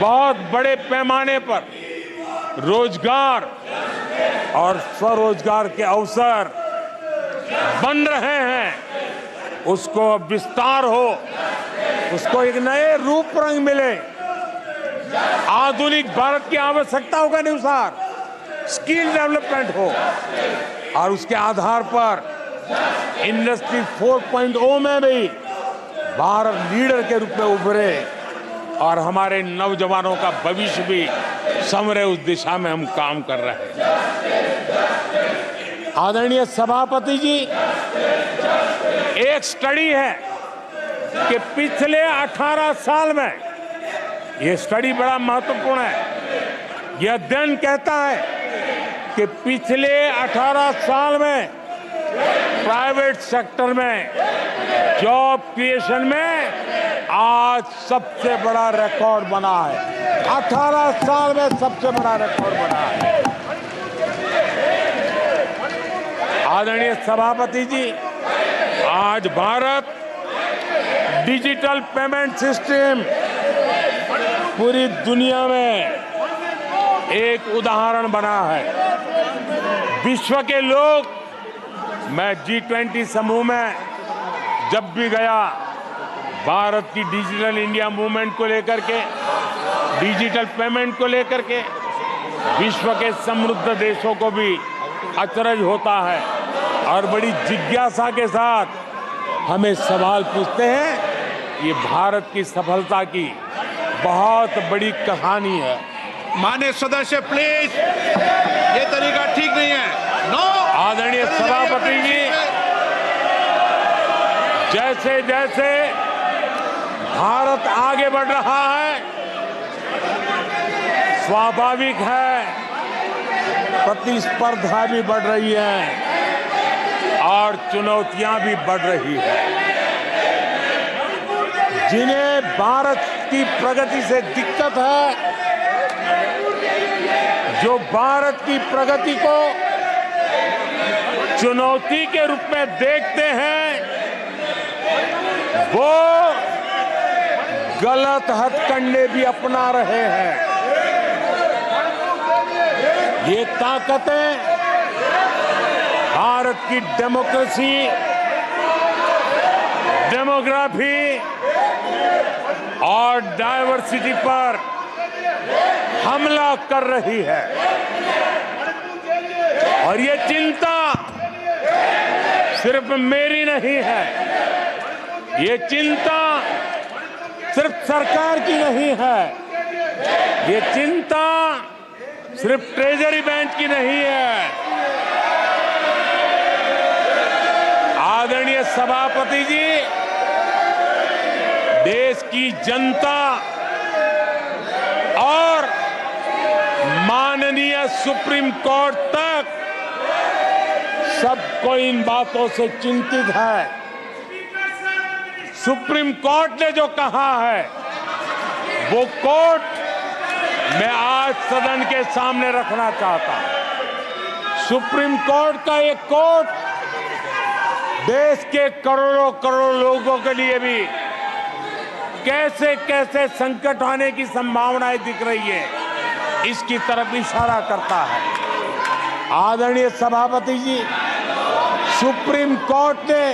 बहुत बड़े पैमाने पर रोजगार और स्वरोजगार के अवसर बन रहे हैं, उसको विस्तार हो, उसको एक नए रूप रंग मिले, आधुनिक भारत की आवश्यकताओं के अनुसार स्किल डेवलपमेंट हो और उसके आधार पर इंडस्ट्री 4.0 में भी भारत लीडर के रूप में उभरे और हमारे नौजवानों का भविष्य भी संवरे। उस दिशा में हम काम कर रहे हैं। आदरणीय सभापति जी, एक स्टडी है कि पिछले 18 साल में, यह स्टडी बड़ा महत्वपूर्ण है, यह अध्ययन कहता है कि पिछले 18 साल में प्राइवेट सेक्टर में जॉब क्रिएशन में आज सबसे बड़ा रिकॉर्ड बना है। 18 साल में सबसे बड़ा रिकॉर्ड बना है। आदरणीय सभापति जी, आज भारत डिजिटल पेमेंट सिस्टम पूरी दुनिया में एक उदाहरण बना है। विश्व के लोग, मैं G20 समूह में जब भी गया, भारत की डिजिटल इंडिया मूवमेंट को लेकर के, डिजिटल पेमेंट को लेकर के विश्व के समृद्ध देशों को भी अचरज होता है और बड़ी जिज्ञासा के साथ हमें सवाल पूछते हैं। ये भारत की सफलता की बहुत बड़ी कहानी है। माननीय सदस्य प्लीज, ये तरीका ठीक नहीं है। नो। आदरणीय सभापति जी, जैसे जैसे भारत आगे बढ़ रहा है, स्वाभाविक है प्रतिस्पर्धा भी बढ़ रही है और चुनौतियां भी बढ़ रही है। जिन्हें भारत की प्रगति से दिक्कत है, जो भारत की प्रगति को चुनौती के रूप में देखते हैं, वो गलत हथकंडे भी अपना रहे हैं। ये ताकतें भारत की डेमोक्रेसी, डेमोग्राफी और डायवर्सिटी पर हमला कर रही है और ये चिंता सिर्फ मेरी नहीं है, ये चिंता सिर्फ सरकार की नहीं है, ये चिंता सिर्फ ट्रेजरी बैंक की नहीं है। आदरणीय सभापति जी, देश की जनता और माननीय सुप्रीम कोर्ट तक सबको इन बातों से चिंतित है। सुप्रीम कोर्ट ने जो कहा है, वो कोर्ट मैं आज सदन के सामने रखना चाहता हूं। सुप्रीम कोर्ट का एक कोर्ट देश के करोड़ों करोड़ लोगों के लिए भी कैसे कैसे संकट आने की संभावनाएं दिख रही है, इसकी तरफ इशारा करता है। आदरणीय सभापति जी, सुप्रीम कोर्ट ने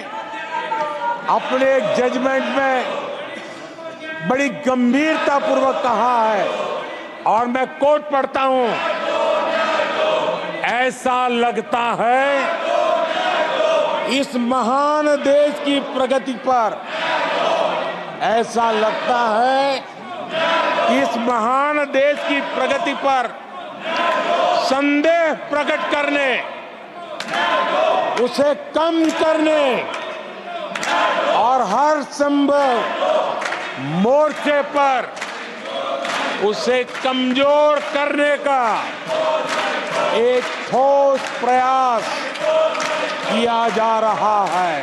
अपने एक जजमेंट में बड़ी गंभीरता पूर्वक कहा है और मैं कोट पढ़ता हूं, ऐसा लगता है इस महान देश की प्रगति पर, ऐसा लगता है कि इस महान देश की प्रगति पर संदेह प्रकट करने, उसे कम करने और हर संभव मोर्चे पर उसे कमजोर करने का एक ठोस प्रयास किया जा रहा है।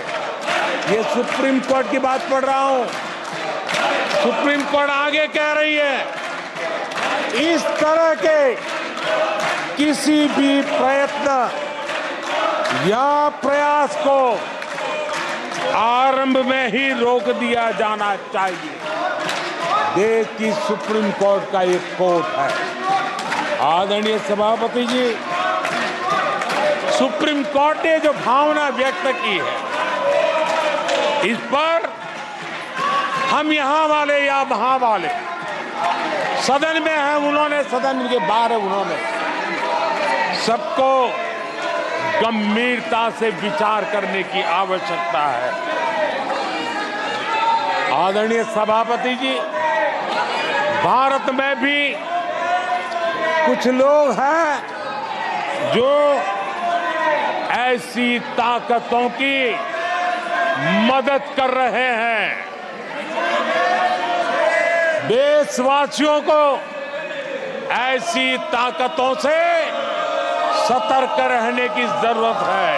ये सुप्रीम कोर्ट की बात पढ़ रहा हूं। सुप्रीम कोर्ट आगे कह रही है, इस तरह के किसी भी प्रयत्न या प्रयास को आरंभ में ही रोक दिया जाना चाहिए। देश की सुप्रीम कोर्ट का एक कोर्ट है। आदरणीय सभापति जी, सुप्रीम कोर्ट ने जो भावना व्यक्त की है, इस पर हम यहां वाले या वहां वाले, सदन में है उन्होंने, सदन के बाहर है उन्होंने, सबको गंभीरता से विचार करने की आवश्यकता है। आदरणीय सभापति जी, भारत में भी कुछ लोग हैं जो ऐसी ताकतों की मदद कर रहे हैं। देशवासियों को ऐसी ताकतों से सतर्क रहने की जरूरत है।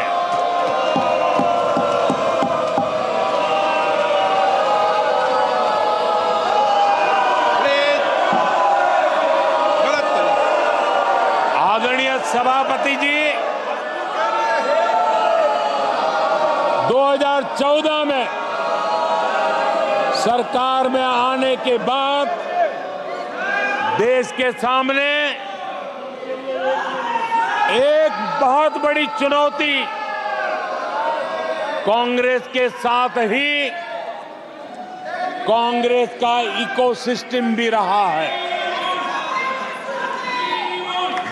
आदरणीय सभापति जी, 2014 में सरकार में आने के बाद देश के सामने एक बहुत बड़ी चुनौती कांग्रेस के साथ ही कांग्रेस का इकोसिस्टम भी रहा है।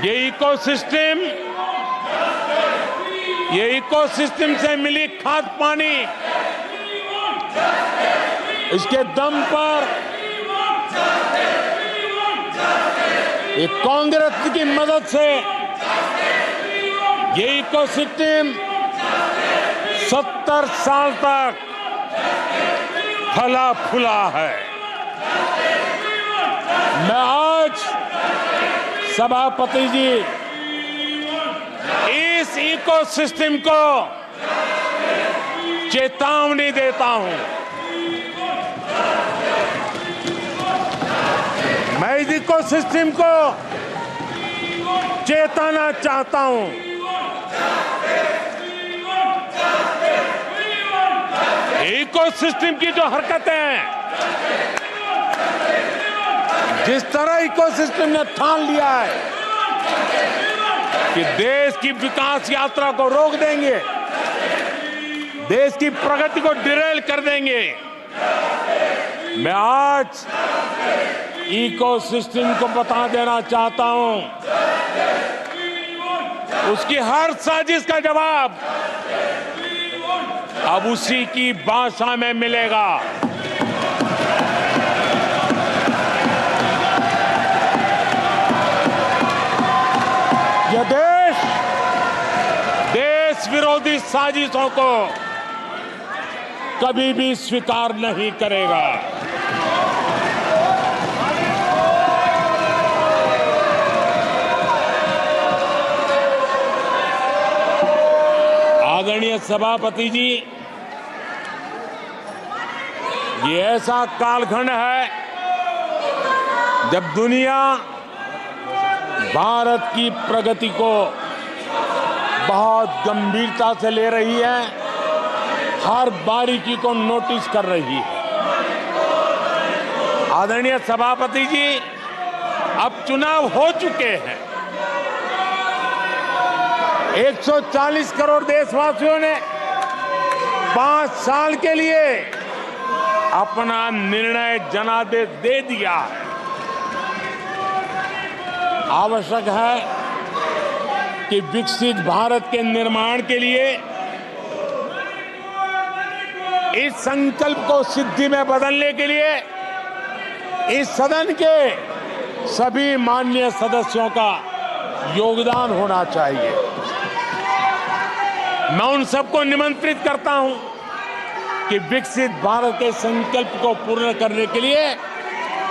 ये इकोसिस्टम से मिली खाद पानी, इसके दम पर ये कांग्रेस की मदद से ये इकोसिस्टम 70 साल तक फला फूला है। मैं आज सभापति जी इस इकोसिस्टम को चेतावनी देता हूं। मैं इस इकोसिस्टम को चेताना चाहता हूं। इकोसिस्टम की जो हरकतें हैं, जिस तरह इकोसिस्टम ने ठान लिया है कि देश की विकास यात्रा को रोक देंगे, देश की प्रगति को डिरेल कर देंगे, मैं आज इकोसिस्टम को बता देना चाहता हूं, उसकी हर साजिश का जवाब अब उसी की भाषा में मिलेगा। यह देश विरोधी साजिशों को कभी भी स्वीकार नहीं करेगा। आदरणीय सभापति जी, ये ऐसा कालखंड है जब दुनिया भारत की प्रगति को बहुत गंभीरता से ले रही है, हर बारीकी को नोटिस कर रही है। आदरणीय सभापति जी, अब चुनाव हो चुके हैं। 140 करोड़ देशवासियों ने 5 साल के लिए अपना निर्णय जनादेश दे दिया है। आवश्यक है कि विकसित भारत के निर्माण के लिए इस संकल्प को सिद्धि में बदलने के लिए इस सदन के सभी माननीय सदस्यों का योगदान होना चाहिए। मैं उन सबको निमंत्रित करता हूं कि विकसित भारत के संकल्प को पूर्ण करने के लिए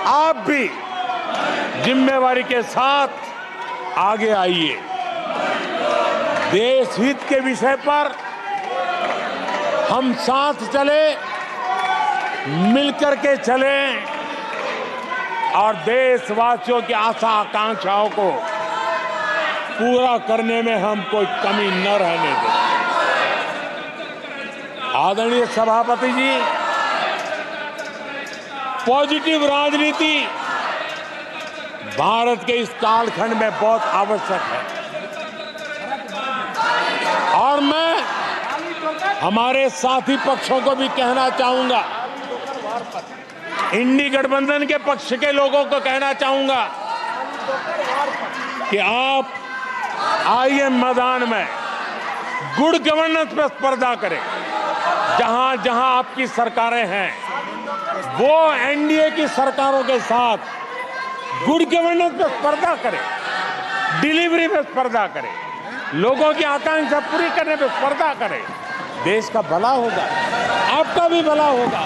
आप भी जिम्मेवारी के साथ आगे आइए। देश हित के विषय पर हम साथ चले, मिलकर के चलें और देशवासियों की आशा आकांक्षाओं को पूरा करने में हम कोई कमी न रहने दें। आदरणीय सभापति जी, पॉजिटिव राजनीति भारत के इस कालखंड में बहुत आवश्यक है। और मैं हमारे साथी पक्षों को भी कहना चाहूंगा, इंडी गठबंधन के पक्ष के लोगों को कहना चाहूंगा कि आप आइए मैदान में, गुड गवर्नेंस पर स्पर्धा करें। जहां जहां आपकी सरकारें हैं वो एनडीए की सरकारों के साथ गुड गवर्नेंस पर स्पर्धा करें, डिलीवरी पे स्पर्धा करें, लोगों की आकांक्षा पूरी करने पे स्पर्धा करें। देश का भला होगा, आपका भी भला होगा।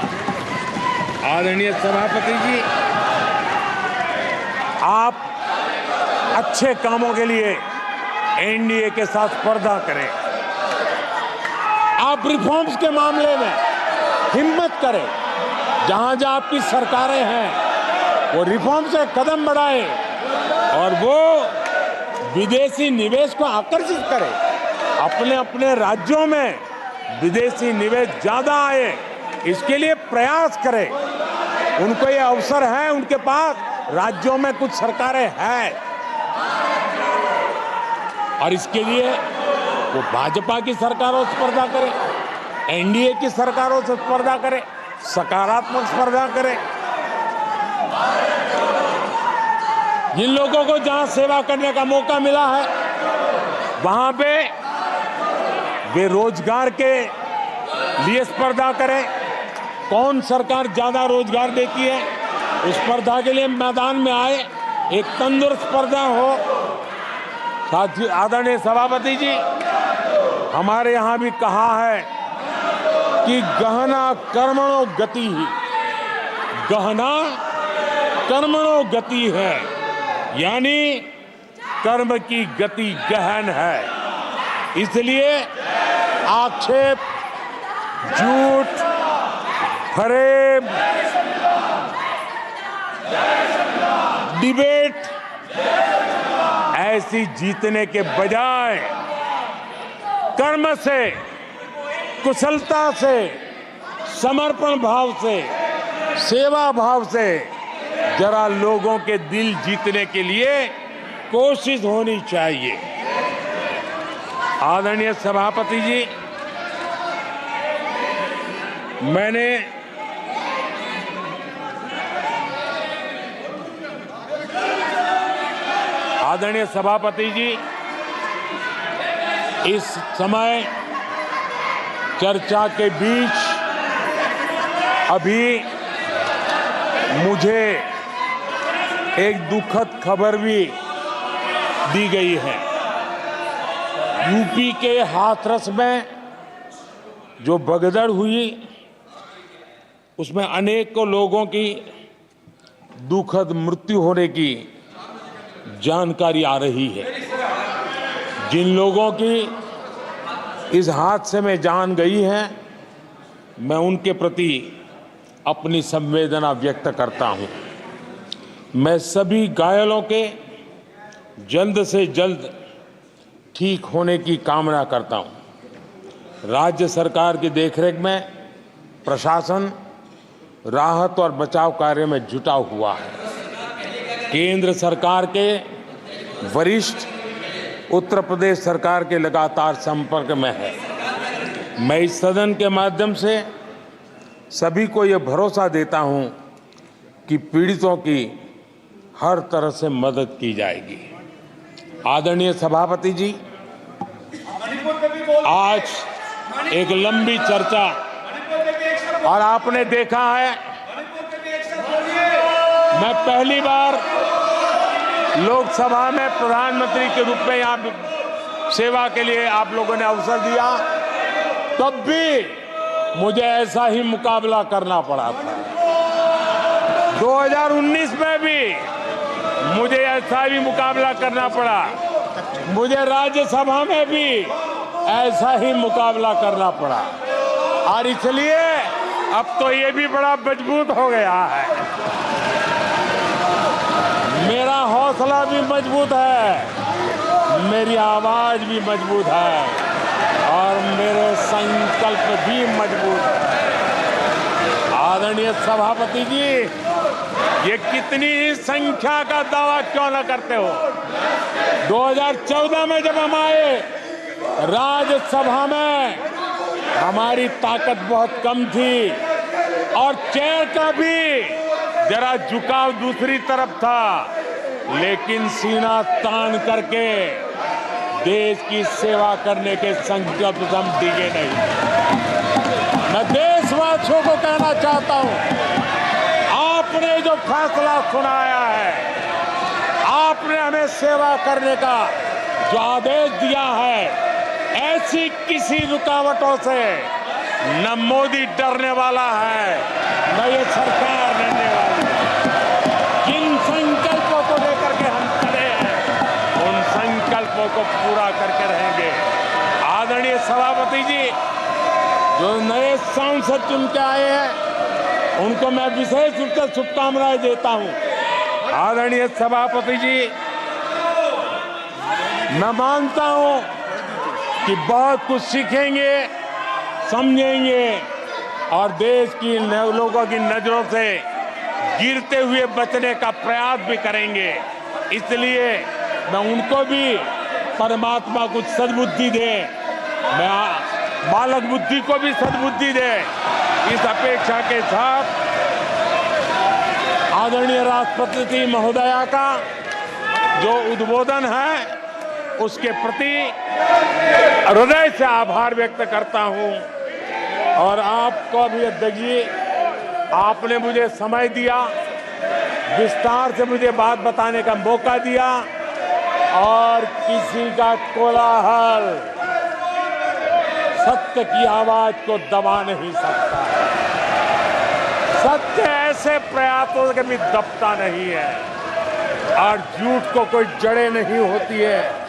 आदरणीय सभापति जी, आप अच्छे कामों के लिए एनडीए के साथ स्पर्धा करें। आप रिफॉर्म्स के मामले में हिम्मत करें। जहां जहां आपकी सरकारें हैं वो रिफॉर्म से कदम बढ़ाएं और वो विदेशी निवेश को आकर्षित करें। अपने अपने राज्यों में विदेशी निवेश ज्यादा आए, इसके लिए प्रयास करें। उनको ये अवसर है, उनके पास राज्यों में कुछ सरकारें हैं और इसके लिए वो भाजपा की सरकारों से स्पर्धा करें, एनडीए की सरकारों से स्पर्धा करें, सकारात्मक स्पर्धा करें। जिन लोगों को जहां सेवा करने का मौका मिला है वहां पे वे रोजगार के लिए स्पर्धा करें। कौन सरकार ज्यादा रोजगार देती है उस स्पर्धा के लिए मैदान में आए, एक तंदुरुस्त स्पर्धा हो। साथी आदरणीय सभापति जी, हमारे यहां भी कहा है कि गहना कर्मणो गति ही, गहना कर्मणो गति है, यानी कर्म की गति गहन है। इसलिए आक्षेप, झूठ, फरेब, डिबेट ऐसी जीतने के बजाय कर्म से, कुशलता से, समर्पण भाव से, सेवा भाव से जरा लोगों के दिल जीतने के लिए कोशिश होनी चाहिए। आदरणीय सभापति जी, मैंने आदरणीय सभापति जी, इस समय चर्चा के बीच अभी मुझे एक दुखद खबर भी दी गई है। यूपी के हाथरस में जो भगदड़ हुई उसमें अनेकों लोगों की दुखद मृत्यु होने की जानकारी आ रही है। जिन लोगों की इस हादसे में जान गई है, मैं उनके प्रति अपनी संवेदना व्यक्त करता हूं। मैं सभी घायलों के जल्द से जल्द ठीक होने की कामना करता हूं। राज्य सरकार की देखरेख में प्रशासन राहत और बचाव कार्य में जुटा हुआ है। केंद्र सरकार के वरिष्ठ उत्तर प्रदेश सरकार के लगातार संपर्क में है। मैं इस सदन के माध्यम से सभी को यह भरोसा देता हूं कि पीड़ितों की हर तरह से मदद की जाएगी। आदरणीय सभापति जी, आज एक लंबी चर्चा और आपने देखा है, मैं पहली बार लोकसभा में प्रधानमंत्री के रूप में यहाँ सेवा के लिए आप लोगों ने अवसर दिया, तब भी मुझे ऐसा ही मुकाबला करना पड़ा था। 2019 में भी मुझे ऐसा भी मुकाबला करना पड़ा। मुझे राज्यसभा में भी ऐसा ही मुकाबला करना पड़ा और इसलिए अब तो ये भी बड़ा मजबूत हो गया है। मेरा हौसला भी मजबूत है, मेरी आवाज भी मजबूत है और मेरे संकल्प भी मजबूत है। आदरणीय सभापति जी, ये कितनी ही संख्या का दावा क्यों न करते हो, 2014 में जब हम आए राज्यसभा में हमारी ताकत बहुत कम थी और चेयर का भी जरा झुकाव दूसरी तरफ था, लेकिन सीना तान करके देश की सेवा करने के संकल्प से हम डिगे नहीं। मैं देशवासियों को कहना चाहता हूं, आपने जो फैसला सुनाया है, आपने हमें सेवा करने का जो आदेश दिया है, ऐसी किसी रुकावटों से न मोदी डरने वाला है, न ये सरकार डरने वाली है। जिन संकल्पों को लेकर के हम चले हैं, उन संकल्पों को पूरा करके रहेंगे। आदरणीय सभापति जी, जो नए सांसद चुन के आए हैं, उनको मैं विशेष रूप से शुभकामनाएं देता हूं। आदरणीय सभापति जी, मैं मानता हूं कि बहुत कुछ सीखेंगे, समझेंगे और देश की लोगों की नजरों से गिरते हुए बचने का प्रयास भी करेंगे। इसलिए मैं उनको भी परमात्मा कुछ सद्बुद्धि दे, मैं बालक बुद्धि को भी सद्बुद्धि दे, इस अपेक्षा के साथ आदरणीय राष्ट्रपति महोदया का जो उद्बोधन है, उसके प्रति हृदय से आभार व्यक्त करता हूं। और आपको भी अध्यक्ष जी, आपने मुझे समय दिया, विस्तार से मुझे बात बताने का मौका दिया और किसी का कोलाहल सत्य की आवाज को दबा नहीं सकता। सत्य ऐसे प्रयासों से भी दबता नहीं है और झूठ को कोई जड़ें नहीं होती है।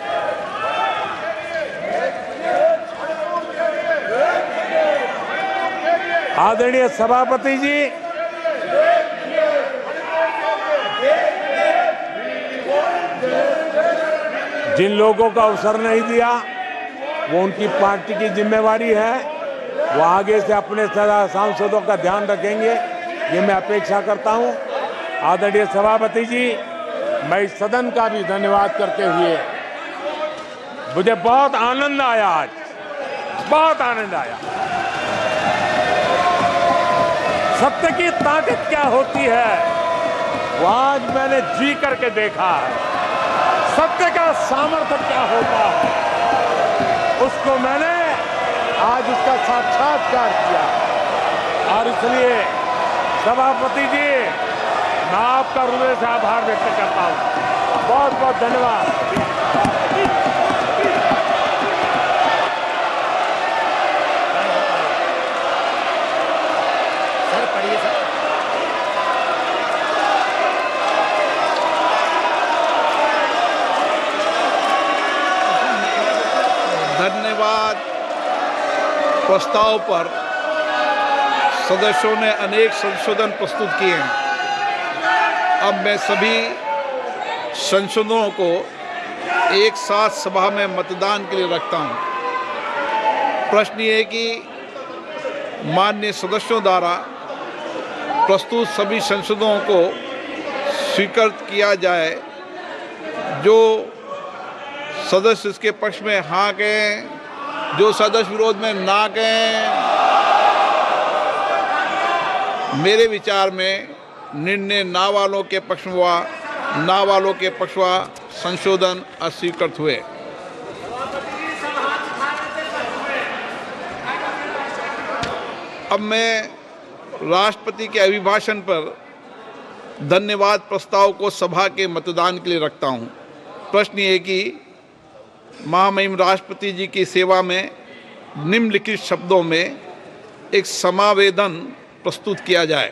आदरणीय सभापति जी, जिन लोगों को अवसर नहीं दिया, वो उनकी पार्टी की जिम्मेवारी है, वो आगे से अपने सांसदों का ध्यान रखेंगे, ये मैं अपेक्षा करता हूं। आदरणीय सभापति जी, मैं इस सदन का भी धन्यवाद करते हुए, मुझे बहुत आनंद आया, आज बहुत आनंद आया। सत्य की ताकत क्या होती है, वो आज मैंने जी करके देखा है। सत्य का सामर्थ्य क्या होता है, उसको मैंने आज उसका साक्षात्कार किया। और इसलिए सभापति जी, मैं आपका हृदय से आभार व्यक्त करता हूं। बहुत बहुत धन्यवाद। धन्यवाद। प्रस्ताव पर सदस्यों ने अनेक संशोधन प्रस्तुत किए हैं। अब मैं सभी संशोधनों को एक साथ सभा में मतदान के लिए रखता हूं। प्रश्न ये है कि माननीय सदस्यों द्वारा प्रस्तुत सभी संशोधनों को स्वीकृत किया जाए। जो सदस्य इसके पक्ष में हाँ कहें, जो सदस्य विरोध में ना कहें। मेरे विचार में निर्णय ना वालों के पक्ष में हुआ, ना वालों के पक्ष हुआ, संशोधन अस्वीकृत हुए। अब मैं राष्ट्रपति के अभिभाषण पर धन्यवाद प्रस्ताव को सभा के मतदान के लिए रखता हूं। प्रश्न ये है कि महामहिम राष्ट्रपति जी की सेवा में निम्नलिखित शब्दों में एक समावेदन प्रस्तुत किया जाए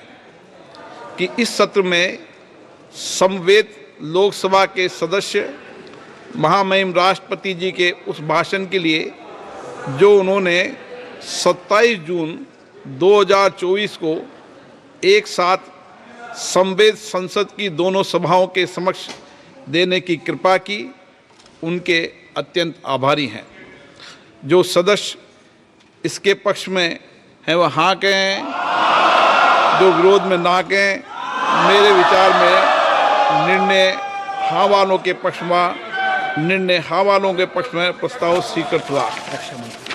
कि इस सत्र में समवेत लोकसभा के सदस्य महामहिम राष्ट्रपति जी के उस भाषण के लिए जो उन्होंने 27 जून 2024 को एक साथ समवेत संसद की दोनों सभाओं के समक्ष देने की कृपा की, उनके अत्यंत आभारी हैं। जो सदस्य इसके पक्ष में हैं वह हाँ कहें, जो विरोध में ना कहें। मेरे विचार में निर्णय हाँ वालों के पक्ष में, निर्णय हाँ वालों के पक्ष में प्रस्ताव स्वीकृत हुआ। रक्षा मंत्री